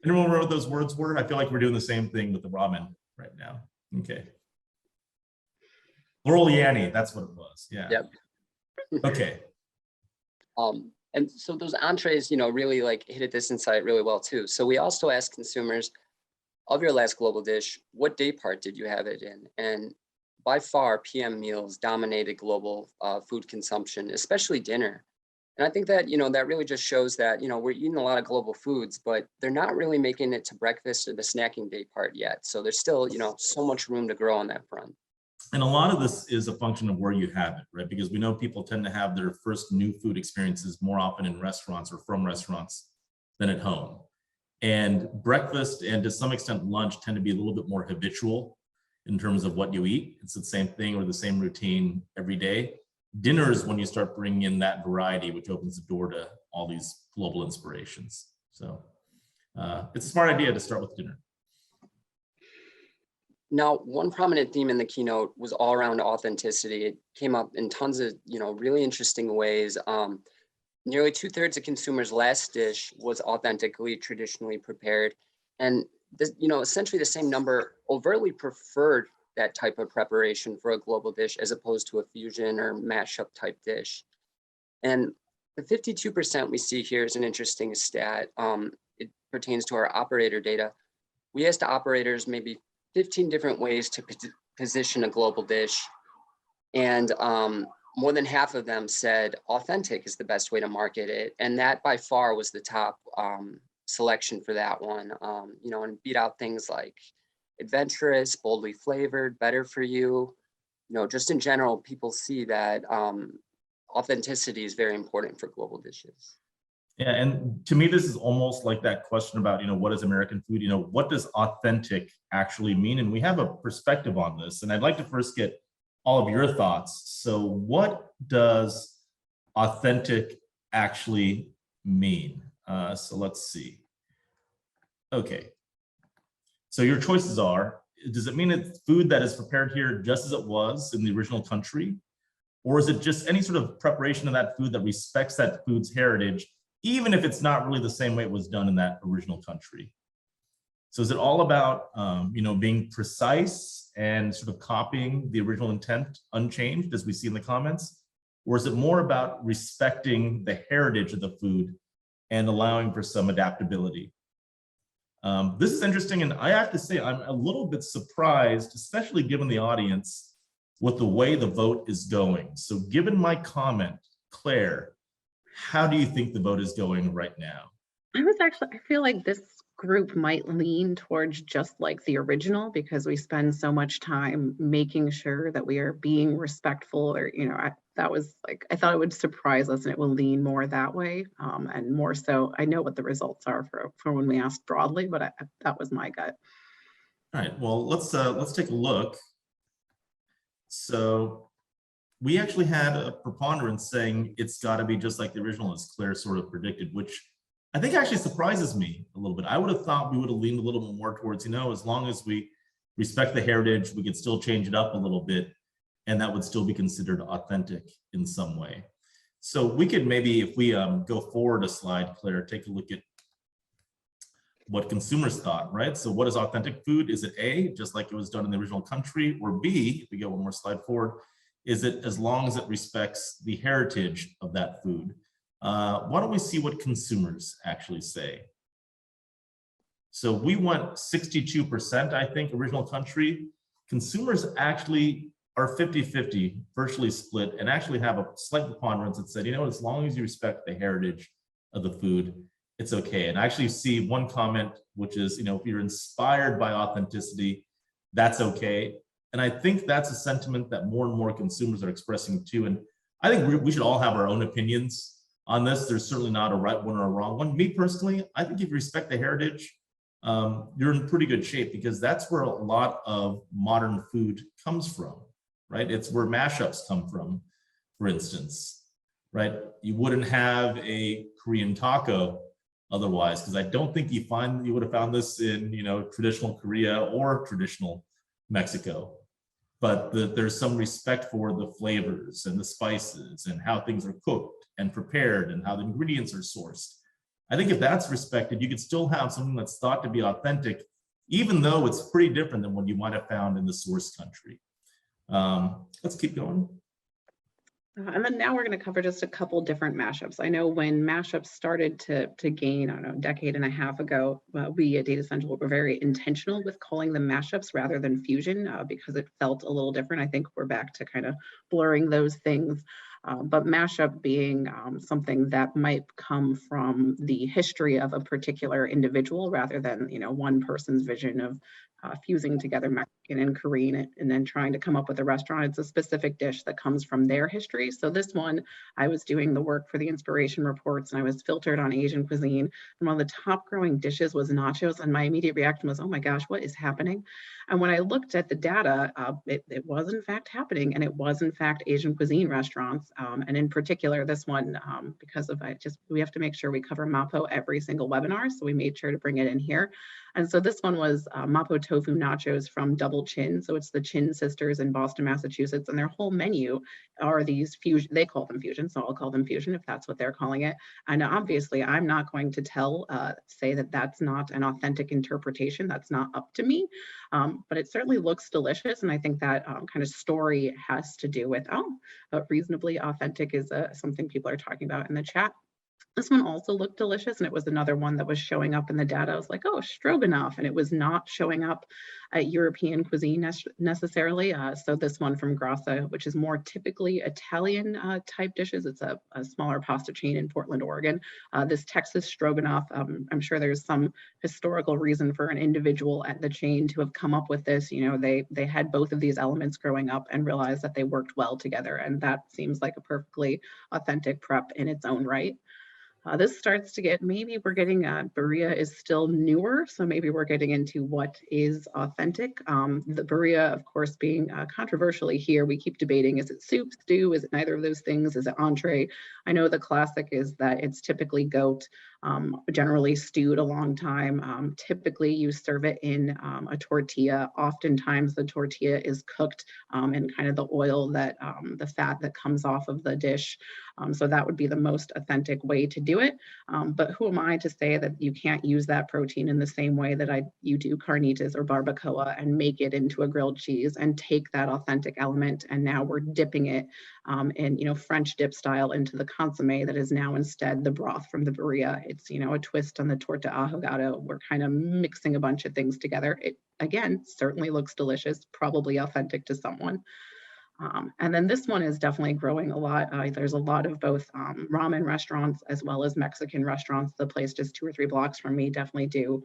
Anyone remember what those words were? I feel like we're doing the same thing with the ramen right now. Okay. Laurel Yanny, that's what it was. Yeah. Yep. Okay. And so those entrees, really like hit this insight really well too. So we also asked consumers, of your last global dish, what day part did you have it in? And by far, PM meals dominated global food consumption, especially dinner. And I think that, that really just shows that, we're eating a lot of global foods, but they're not really making it to breakfast or the snacking day part yet. So there's still, so much room to grow on that front. And a lot of this is a function of where you have it, right? Because we know people tend to have their first new food experiences more often in restaurants or from restaurants than at home. And breakfast and to some extent lunch tend to be a little bit more habitual in terms of what you eat. It's the same thing or the same routine every day. Dinner is when you start bringing in that variety, which opens the door to all these global inspirations. So it's a smart idea to start with dinner. Now, one prominent theme in the keynote was all around authenticity. It came up in tons of, really interesting ways. Nearly 2/3 of consumers' last dish was authentically, traditionally prepared. And, this, essentially the same number overtly preferred that type of preparation for a global dish as opposed to a fusion or mashup type dish. And The 52% we see here is an interesting stat. It pertains to our operator data. We asked operators maybe 15 different ways to position a global dish. And more than half of them said authentic is the best way to market it. And that by far was the top selection for that one, you know, and beat out things like adventurous, boldly flavored, better for you. You know, just in general, people see that authenticity is very important for global dishes. Yeah, and to me, this is almost like that question about, you know, what is American food? You know, what does authentic actually mean? And we have a perspective on this. And I'd like to first get all of your thoughts. So what does authentic actually mean? So let's see. Okay. So your choices are, does it mean it's food that is prepared here just as it was in the original country? Or is it just any sort of preparation of that food that respects that food's heritage, even if it's not really the same way it was done in that original country? So is it all about, you know, being precise and sort of copying the original intent unchanged, as we see in the comments? Or is it more about respecting the heritage of the food and allowing for some adaptability? This is interesting, and I have to say I'm a little bit surprised, especially given the audience, with the way the vote is going. So given my comment, Claire, how do you think the vote is going right now? I feel like this group might lean towards just like the original, because we spend so much time making sure that we are being respectful, or, you know, I thought it would surprise us and it will lean more that way. And more so, I know what the results are for when we asked broadly, but that was my gut. All right, well, let's take a look. So we actually had a preponderance saying it's got to be just like the original, as Claire sort of predicted, which I think actually surprises me a little bit. I would have thought we would have leaned a little bit more towards, you know, as long as we respect the heritage, we could still change it up a little bit, and that would still be considered authentic in some way. So we could maybe, if we go forward a slide, Claire, take a look at what consumers thought, right? So what is authentic food? Is it A, just like it was done in the original country, or B, if we go one more slide forward, is it as long as it respects the heritage of that food? Why don't we see what consumers actually say? So we went 62%, I think, original country. Consumers actually are 50-50, virtually split, and actually have a slight preponderance that said, you know, as long as you respect the heritage of the food, it's okay. And I actually see one comment, which is, you know, if you're inspired by authenticity, that's okay. And I think that's a sentiment that more and more consumers are expressing too. And I think we should all have our own opinions on this. There's certainly not a right one or a wrong one. Me personally, I think if you respect the heritage, you're in pretty good shape, because that's where a lot of modern food comes from, right? It's where mashups come from, for instance, right? You wouldn't have a Korean taco otherwise, because I don't think you would have found this in, you know, traditional Korea or traditional Mexico. But there's some respect for the flavors and the spices and how things are cooked and prepared and how the ingredients are sourced. I think if that's respected, you could still have something that's thought to be authentic, even though it's pretty different than what you might have found in the source country. Let's keep going. And then now we're going to cover just a couple different mashups. I know when mashups started to gain, I don't know, a decade and a half ago, we at Datassential were very intentional with calling them mashups rather than fusion, because it felt a little different. I think we're back to kind of blurring those things. But mashup being something that might come from the history of a particular individual rather than, you know, one person's vision of fusing together Mexican and Korean and then trying to come up with a restaurant. It's a specific dish that comes from their history. So this one, I was doing the work for the inspiration reports and I was filtered on Asian cuisine. And one of the top growing dishes was nachos. And my immediate reaction was, oh my gosh, what is happening? And when I looked at the data, it was in fact happening. And it was in fact Asian cuisine restaurants. And in particular, this one, because of we have to make sure we cover MAPO every single webinar. So we made sure to bring it in here. And so this one was Mapo Tofu Nachos from Double Chin. So it's the Chin sisters in Boston, Massachusetts, and their whole menu are these fusion, they call them fusion, so I'll call them fusion if that's what they're calling it. And obviously I'm not going to say that that's not an authentic interpretation. That's not up to me, but it certainly looks delicious. And I think that kind of story has to do with, reasonably authentic is something people are talking about in the chat. This one also looked delicious, and it was another one that was showing up in the data. I was like, oh, stroganoff, and it was not showing up at European cuisine necessarily. So this one from Grassa, which is more typically Italian type dishes. It's a smaller pasta chain in Portland, Oregon. This Texas stroganoff, I'm sure there's some historical reason for an individual at the chain to have come up with this. You know, they had both of these elements growing up and realized that they worked well together, and that seems like a perfectly authentic prep in its own right. This starts to get, maybe we're getting, birria is still newer, so maybe we're getting into what is authentic. The birria, of course, being controversially here, we keep debating, is it soup, stew, is it neither of those things, is it entree? I know the classic is that it's typically goat, generally stewed a long time. Typically you serve it in a tortilla. Oftentimes the tortilla is cooked in kind of the oil that, the fat that comes off of the dish. So that would be the most authentic way to do it. But who am I to say that you can't use that protein in the same way that you do carnitas or barbacoa and make it into a grilled cheese and take that authentic element, and now we're dipping it in, you know, French dip style into the consomme that is now instead the broth from the birria. It's, you know, a twist on the torta ahogado. We're kind of mixing a bunch of things together. It, again, certainly looks delicious, probably authentic to someone. And then this one is definitely growing a lot. There's a lot of both ramen restaurants as well as Mexican restaurants. The place just 2 or 3 blocks from me definitely do.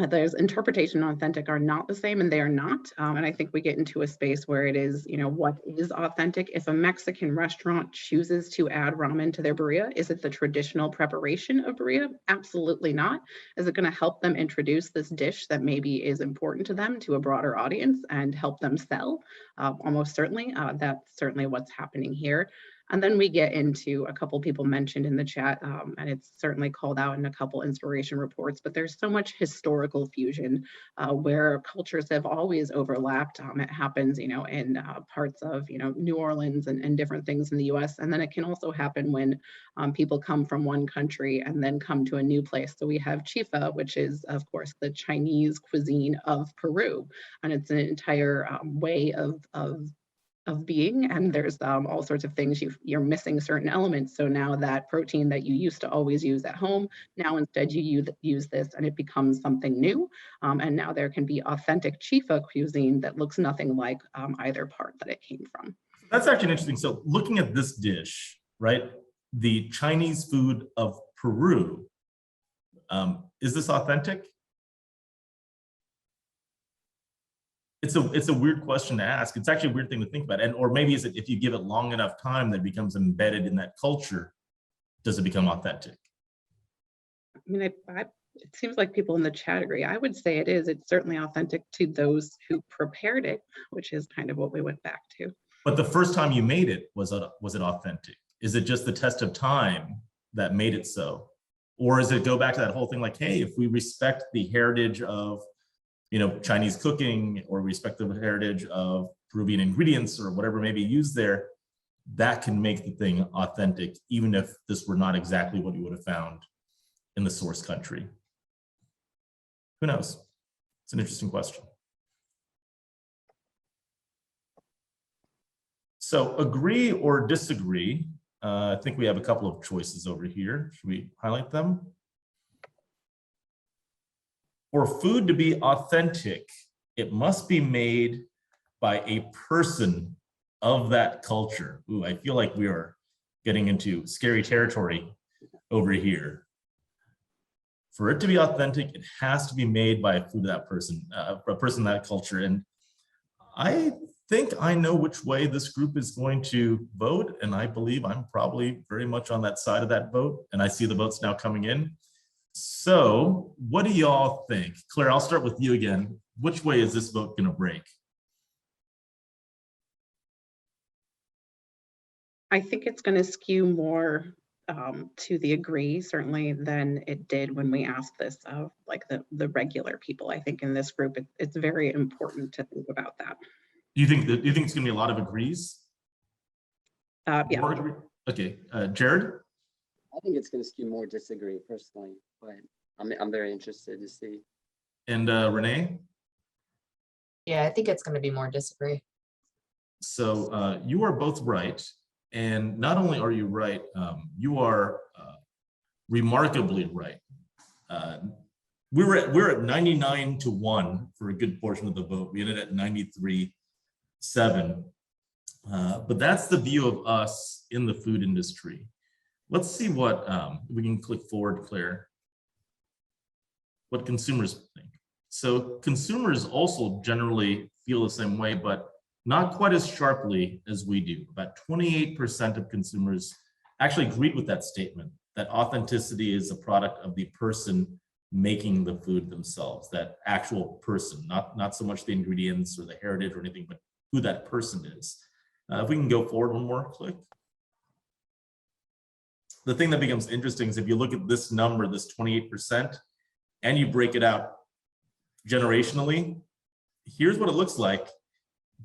There's interpretation and authentic are not the same, and they are not. And I think we get into a space where it is, you know, what is authentic? If a Mexican restaurant chooses to add ramen to their birria, is it the traditional preparation of birria? Absolutely not. Is it going to help them introduce this dish that maybe is important to them to a broader audience and help them sell? Almost certainly. That's certainly what's happening here. And then we get into, a couple people mentioned in the chat, and it's certainly called out in a couple inspiration reports, but there's so much historical fusion where cultures have always overlapped. It happens, you know, in parts of, you know, New Orleans and different things in the US. And then it can also happen when people come from one country and then come to a new place. So we have chifa, which is, of course, the Chinese cuisine of Peru. And it's an entire way of being, and there's all sorts of things you're missing certain elements. So now that protein that you used to always use at home, now instead you use this and it becomes something new. And now there can be authentic chifa cuisine that looks nothing like either part that it came from. That's actually interesting. So looking at this dish, right, the Chinese food of Peru, is this authentic? It's a weird question to ask. It's actually a weird thing to think about. And or maybe is it, if you give it long enough time that it becomes embedded in that culture, does it become authentic? I mean, it seems like people in the chat agree. I would say it is. It's certainly authentic to those who prepared it, which is kind of what we went back to. But the first time you made it, was it authentic? Is it just the test of time that made it so? Or does it go back to that whole thing like, hey, if we respect the heritage of, you know, Chinese cooking, or respect the heritage of Peruvian ingredients or whatever may be used there, that can make the thing authentic, even if this were not exactly what you would have found in the source country. Who knows? It's an interesting question. So agree or disagree. I think we have a couple of choices over here. Should we highlight them? For food to be authentic, it must be made by a person of that culture. Ooh, I feel like we are getting into scary territory over here. For it to be authentic, it has to be made by a food of that person, a person of that culture. And I think I know which way this group is going to vote, and I believe I'm probably very much on that side of that vote, and I see the votes now coming in. So what do y'all think? Claire, I'll start with you again. Which way is this vote going to break? I think it's going to skew more to the agree, certainly, than it did when we asked this of like the regular people. I think in this group, it's very important to think about that. Do you think it's going to be a lot of agrees? Yeah. Okay, Jared? I think it's going to skew more disagree personally, but I'm very interested to see. And Renee? Yeah, I think it's going to be more disagree. So you are both right. And not only are you right, you are remarkably right. We're at 99-1 for a good portion of the vote. We ended at 93-7. But that's the view of us in the food industry. Let's see what we can click forward, Claire. What consumers think. So consumers also generally feel the same way, but not quite as sharply as we do. About 28% of consumers actually agreed with that statement, that authenticity is a product of the person making the food themselves, that actual person, not so much the ingredients or the heritage or anything, but who that person is. If we can go forward one more click. The thing that becomes interesting is if you look at this number, this 28%, and you break it out generationally, here's what it looks like.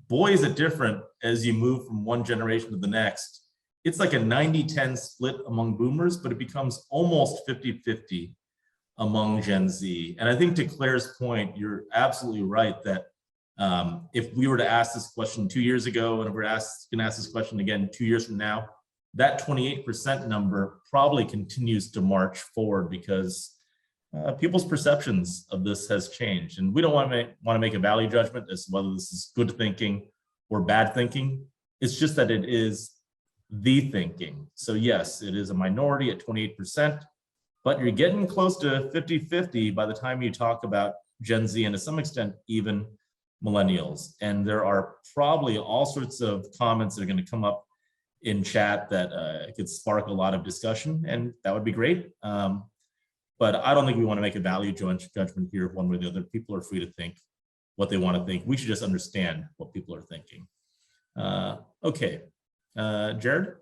Boy, is it different as you move from one generation to the next. It's like a 90-10 split among boomers, but it becomes almost 50-50 among Gen Z. And I think to Claire's point, you're absolutely right that if we were to ask this question 2 years ago, and if we're going to ask this question again 2 years from now, that 28% number probably continues to march forward because people's perceptions of this has changed. And we don't want to make a value judgment as to whether this is good thinking or bad thinking. It's just that it is the thinking. So yes, it is a minority at 28%, but you're getting close to 50-50 by the time you talk about Gen Z and to some extent even millennials. And there are probably all sorts of comments that are going to come up in chat that could spark a lot of discussion, and that would be great. But I don't think we want to make a value judgment here one way or the other. People are free to think what they want to think. We should just understand what people are thinking. Okay, Jared?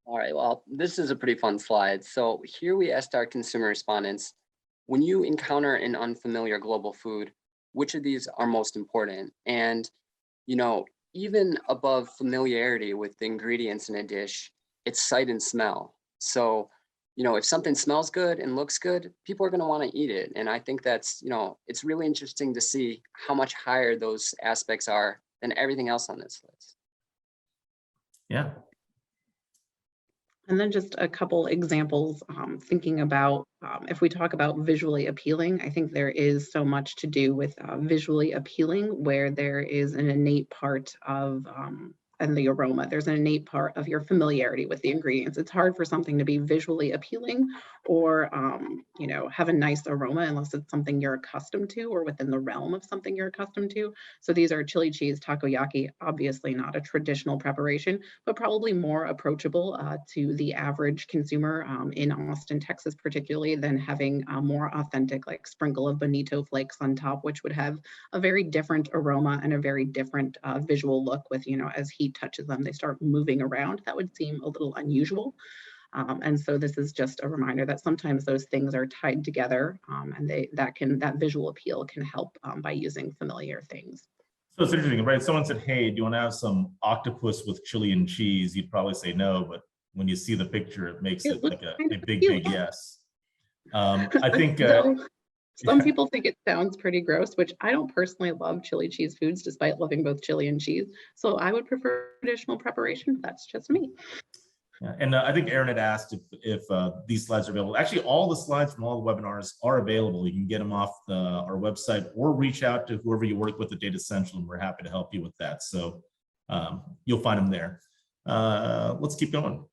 All right, well, this is a pretty fun slide. So here we asked our consumer respondents, when you encounter an unfamiliar global food, which of these are most important? And, you know, even above familiarity with the ingredients in a dish, it's sight and smell. So, you know, if something smells good and looks good, people are going to want to eat it. And I think that's, you know, it's really interesting to see how much higher those aspects are than everything else on this list. Yeah. And then just a couple examples, thinking about if we talk about visually appealing, I think there is so much to do with visually appealing where there is an innate part of and the aroma. There's an innate part of your familiarity with the ingredients. It's hard for something to be visually appealing or, you know, have a nice aroma unless it's something you're accustomed to or within the realm of something you're accustomed to. So these are chili cheese takoyaki, obviously not a traditional preparation, but probably more approachable to the average consumer in Austin, Texas, particularly than having a more authentic, like sprinkle of bonito flakes on top, which would have a very different aroma and a very different visual look with, you know, as heat touches them, they start moving around. That would seem a little unusual. And so this is just a reminder that sometimes those things are tied together and that visual appeal can help by using familiar things. So it's interesting, right? Someone said, hey, do you want to have some octopus with chili and cheese? You'd probably say no, but when you see the picture, it makes it like a big yes. I think some people think it sounds pretty gross, which I don't personally love chili cheese foods, despite loving both chili and cheese. So I would prefer traditional preparation, but that's just me. Yeah, and I think Aaron had asked if these slides are available. Actually, all the slides from all the webinars are available. You can get them off our website or reach out to whoever you work with at Datassential, and we're happy to help you with that. So you'll find them there. Let's keep going.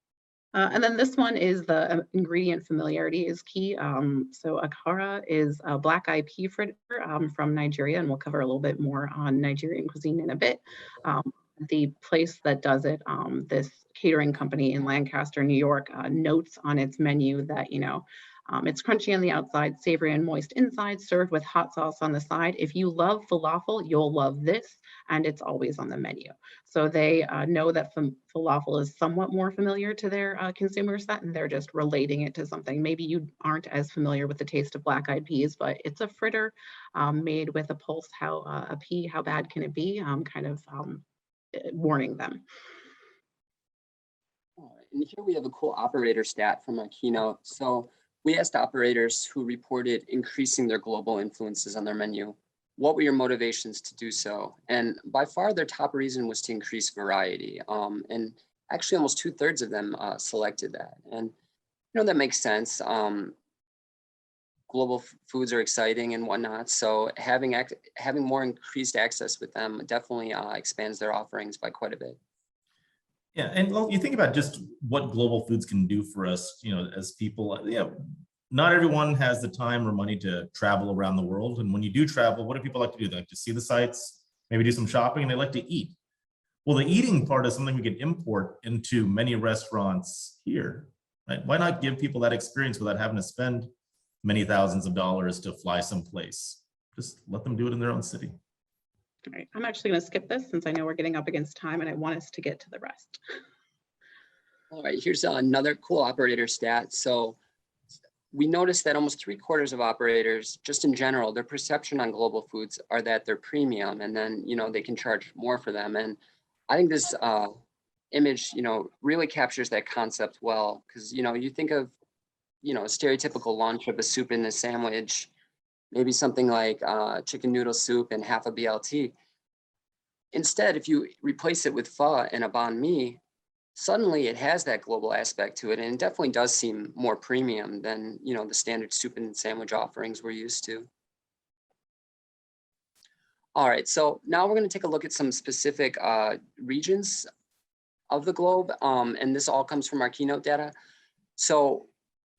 And then this one is the ingredient familiarity is key. So akara is a black eyed pea fritter from Nigeria, and we'll cover a little bit more on Nigerian cuisine in a bit. The place that does it, this catering company in Lancaster, New York, notes on its menu that, you know, It's crunchy on the outside, savory and moist inside, served with hot sauce on the side. If you love falafel, you'll love this, and it's always on the menu. So they know that falafel is somewhat more familiar to their consumer set, and they're just relating it to something. Maybe you aren't as familiar with the taste of black-eyed peas, but it's a fritter made with a pulse. How a pea, how bad can it be? Warning them. All right, and here we have a cool operator stat from our keynote. So we asked operators who reported increasing their global influences on their menu, what were your motivations to do so? And by far their top reason was to increase variety. And actually almost 2/3 of them selected that. And that makes sense. Global foods are exciting and whatnot. So having more increased access with them definitely expands their offerings by quite a bit. Yeah, and well, you think about just what global foods can do for us, as people. Not everyone has the time or money to travel around the world. And when you do travel, what do people like to do? They like to see the sights, maybe do some shopping, and they like to eat. Well, the eating part is something we can import into many restaurants here, right? Why not give people that experience without having to spend many thousands of dollars to fly someplace? Just let them do it in their own city. All right, I'm actually going to skip this since I know we're getting up against time and I want us to get to the rest. All right, here's another cool operator stat. So we noticed that almost 3/4 of operators, just in general, their perception on global foods are that they're premium, and then they can charge more for them. And I think this image really captures that concept well, because you think of a stereotypical lunch of a soup and a sandwich, maybe something like chicken noodle soup and half a BLT. Instead, if you replace it with pho and a banh mi, suddenly it has that global aspect to it, and it definitely does seem more premium than the standard soup and sandwich offerings we're used to. All right, so now we're going to take a look at some specific regions of the globe, and this all comes from our keynote data. So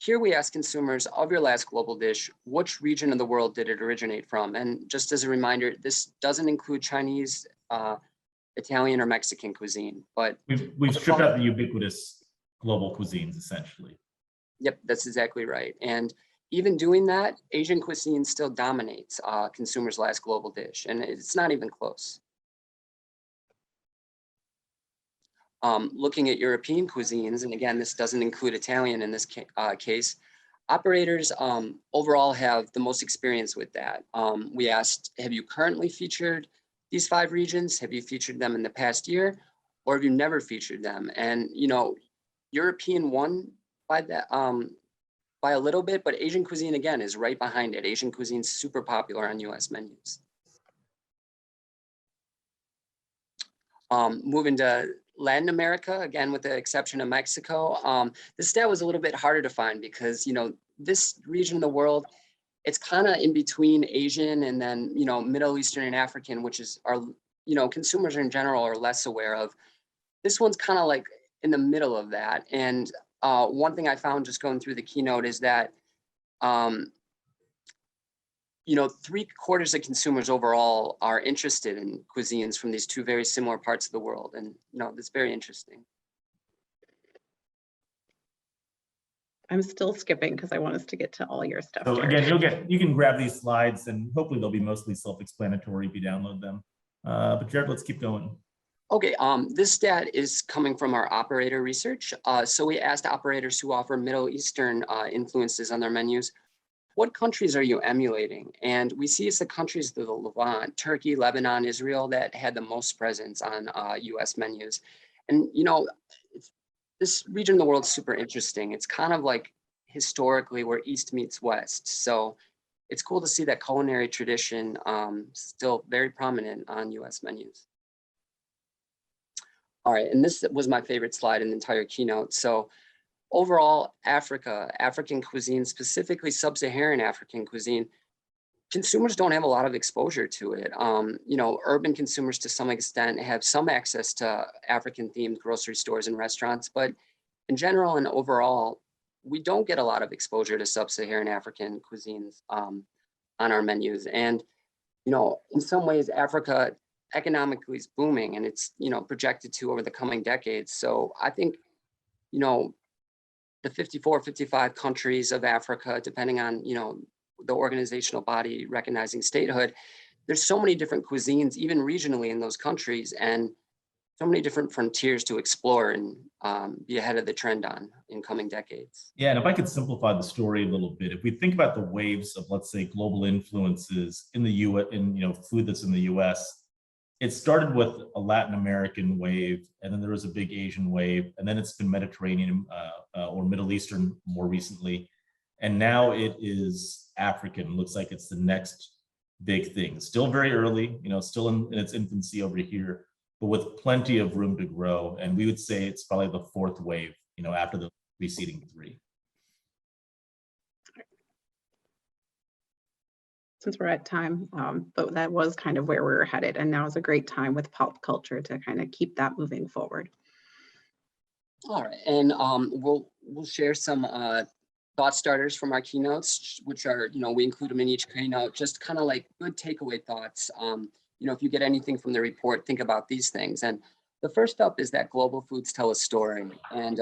here we ask consumers, of your last global dish, which region of the world did it originate from? And just as a reminder, this doesn't include Chinese, Italian, or Mexican cuisine, but we've stripped out the ubiquitous global cuisines, essentially. Yep, that's exactly right. And even doing that, Asian cuisine still dominates consumers' last global dish, and it's not even close. Looking at European cuisines, and again, this doesn't include Italian in this case, operators overall have the most experience with that. We asked, have you currently featured these 5 regions? Have you featured them in the past year? Or have you never featured them? And European won by that by a little bit, but Asian cuisine again is right behind it. Asian cuisine is super popular on US menus. Moving to Latin America, again, with the exception of Mexico, this stat was a little bit harder to find because, this region of the world, it's kind of in between Asian and then, Middle Eastern and African, which is consumers in general are less aware of. This one's kind of like in the middle of that. And one thing I found just going through the keynote is that, 3/4 of consumers overall are interested in cuisines from these 2 very similar parts of the world. And, that's very interesting. I'm still skipping because I want us to get to all your stuff. So Jared. again, you can grab these slides and hopefully they'll be mostly self-explanatory if you download them. But Jared, let's keep going. Okay, this stat is coming from our operator research. So we asked operators who offer Middle Eastern influences on their menus, what countries are you emulating? And we see it's the countries of the Levant, Turkey, Lebanon, Israel, that had the most presence on US menus. And, this region of the world is super interesting. It's kind of like historically where East meets West. So it's cool to see that culinary tradition still very prominent on US menus. All right, and this was my favorite slide in the entire keynote. So overall, African cuisine, specifically sub-Saharan African cuisine, consumers don't have a lot of exposure to it. Urban consumers to some extent have some access to African-themed grocery stores and restaurants, but in general and overall, we don't get a lot of exposure to sub-Saharan African cuisines on our menus. And, in some ways, Africa economically is booming, and it's, projected to over the coming decades. So I think, the the 54, 55 countries of Africa, depending on, you know, the organizational body recognizing statehood, there's so many different cuisines, even regionally in those countries, and so many different frontiers to explore and be ahead of the trend on in coming decades. Yeah, and if I could simplify the story a little bit, if we think about the waves of, let's say, global influences in the U.S., in, you know, food that's in the U.S., it started with a Latin American wave, and then there was a big Asian wave, and then it's been Mediterranean or Middle Eastern more recently, and now it is African. Looks like it's the next big thing. Still very early, you know, still in its infancy over here, but with plenty of room to grow. And we would say it's probably the fourth wave, you know, after the preceding three. Since we're at time, but that was kind of where we were headed. And now is a great time with pop culture to kind of keep that moving forward. All right, and we'll share some thought starters from our keynotes, which are, you know, we include them in each keynote, just kind of like good takeaway thoughts. You know, if you get anything from the report, think about these things. And the first up is that global foods tell a story. And,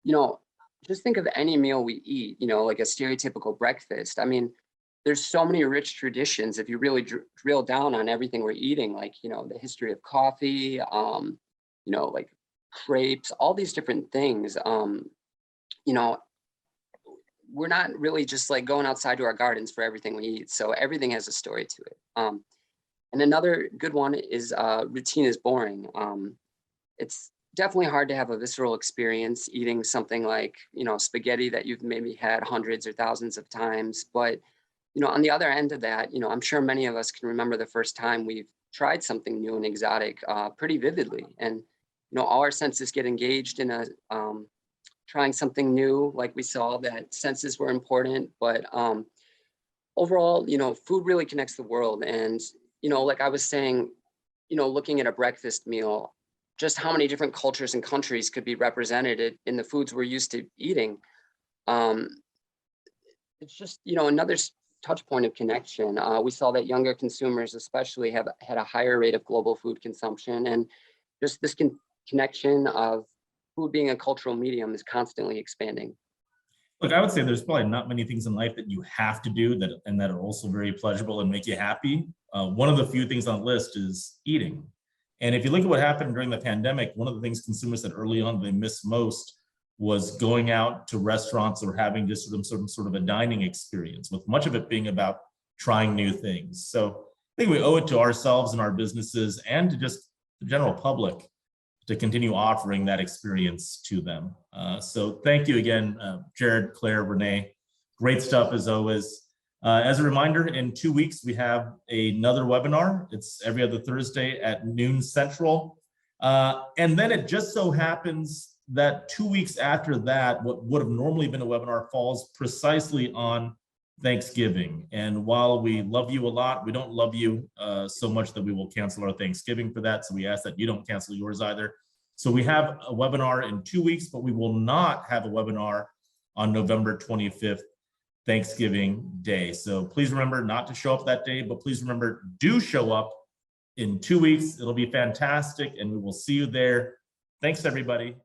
you know, just think of any meal we eat, you know, like a stereotypical breakfast. I mean, there's so many rich traditions if you really drill down on everything we're eating, like, you know, the history of coffee, you know, like crepes, all these different things. You know, we're not really just like going outside to our gardens for everything we eat. So everything has a story to it. And another good one is routine is boring. It's definitely hard to have a visceral experience eating something like, you know, spaghetti that you've maybe had hundreds or thousands of times. But, you know, on the other end of that, you know, I'm sure many of us can remember the first time we've tried something new and exotic pretty vividly. And, you know, all our senses get engaged in a trying something new. Like we saw that senses were important, but overall, you know, food really connects the world. And, you know, like I was saying, you know, looking at a breakfast meal, just how many different cultures and countries could be represented in the foods we're used to eating. It's just, you know, another touch point of connection. We saw that younger consumers especially have had a higher rate of global food consumption, and just this connection of food being a cultural medium is constantly expanding. Look, I would say there's probably not many things in life that you have to do that are also very pleasurable and make you happy. One of the few things on the list is eating. And if you look at what happened during the pandemic, one of the things consumers said early on they missed most was going out to restaurants or having just sort of a dining experience, with much of it being about trying new things. So I think we owe it to ourselves and our businesses and to just the general public to continue offering that experience to them. So thank you again, Jared, Claire, Renee. Great stuff as always. As a reminder, in 2 weeks, we have another webinar. It's every other Thursday at noon Central. And then it just so happens that 2 weeks after that, what would have normally been a webinar falls precisely on Thanksgiving. And while we love you a lot, we don't love you so much that we will cancel our Thanksgiving for that. So we ask that you don't cancel yours either. So we have a webinar in 2 weeks, but we will not have a webinar on November 25th, Thanksgiving Day. So please remember not to show up that day, but please remember, do show up in 2 weeks. It'll be fantastic, and we will see you there. Thanks, everybody.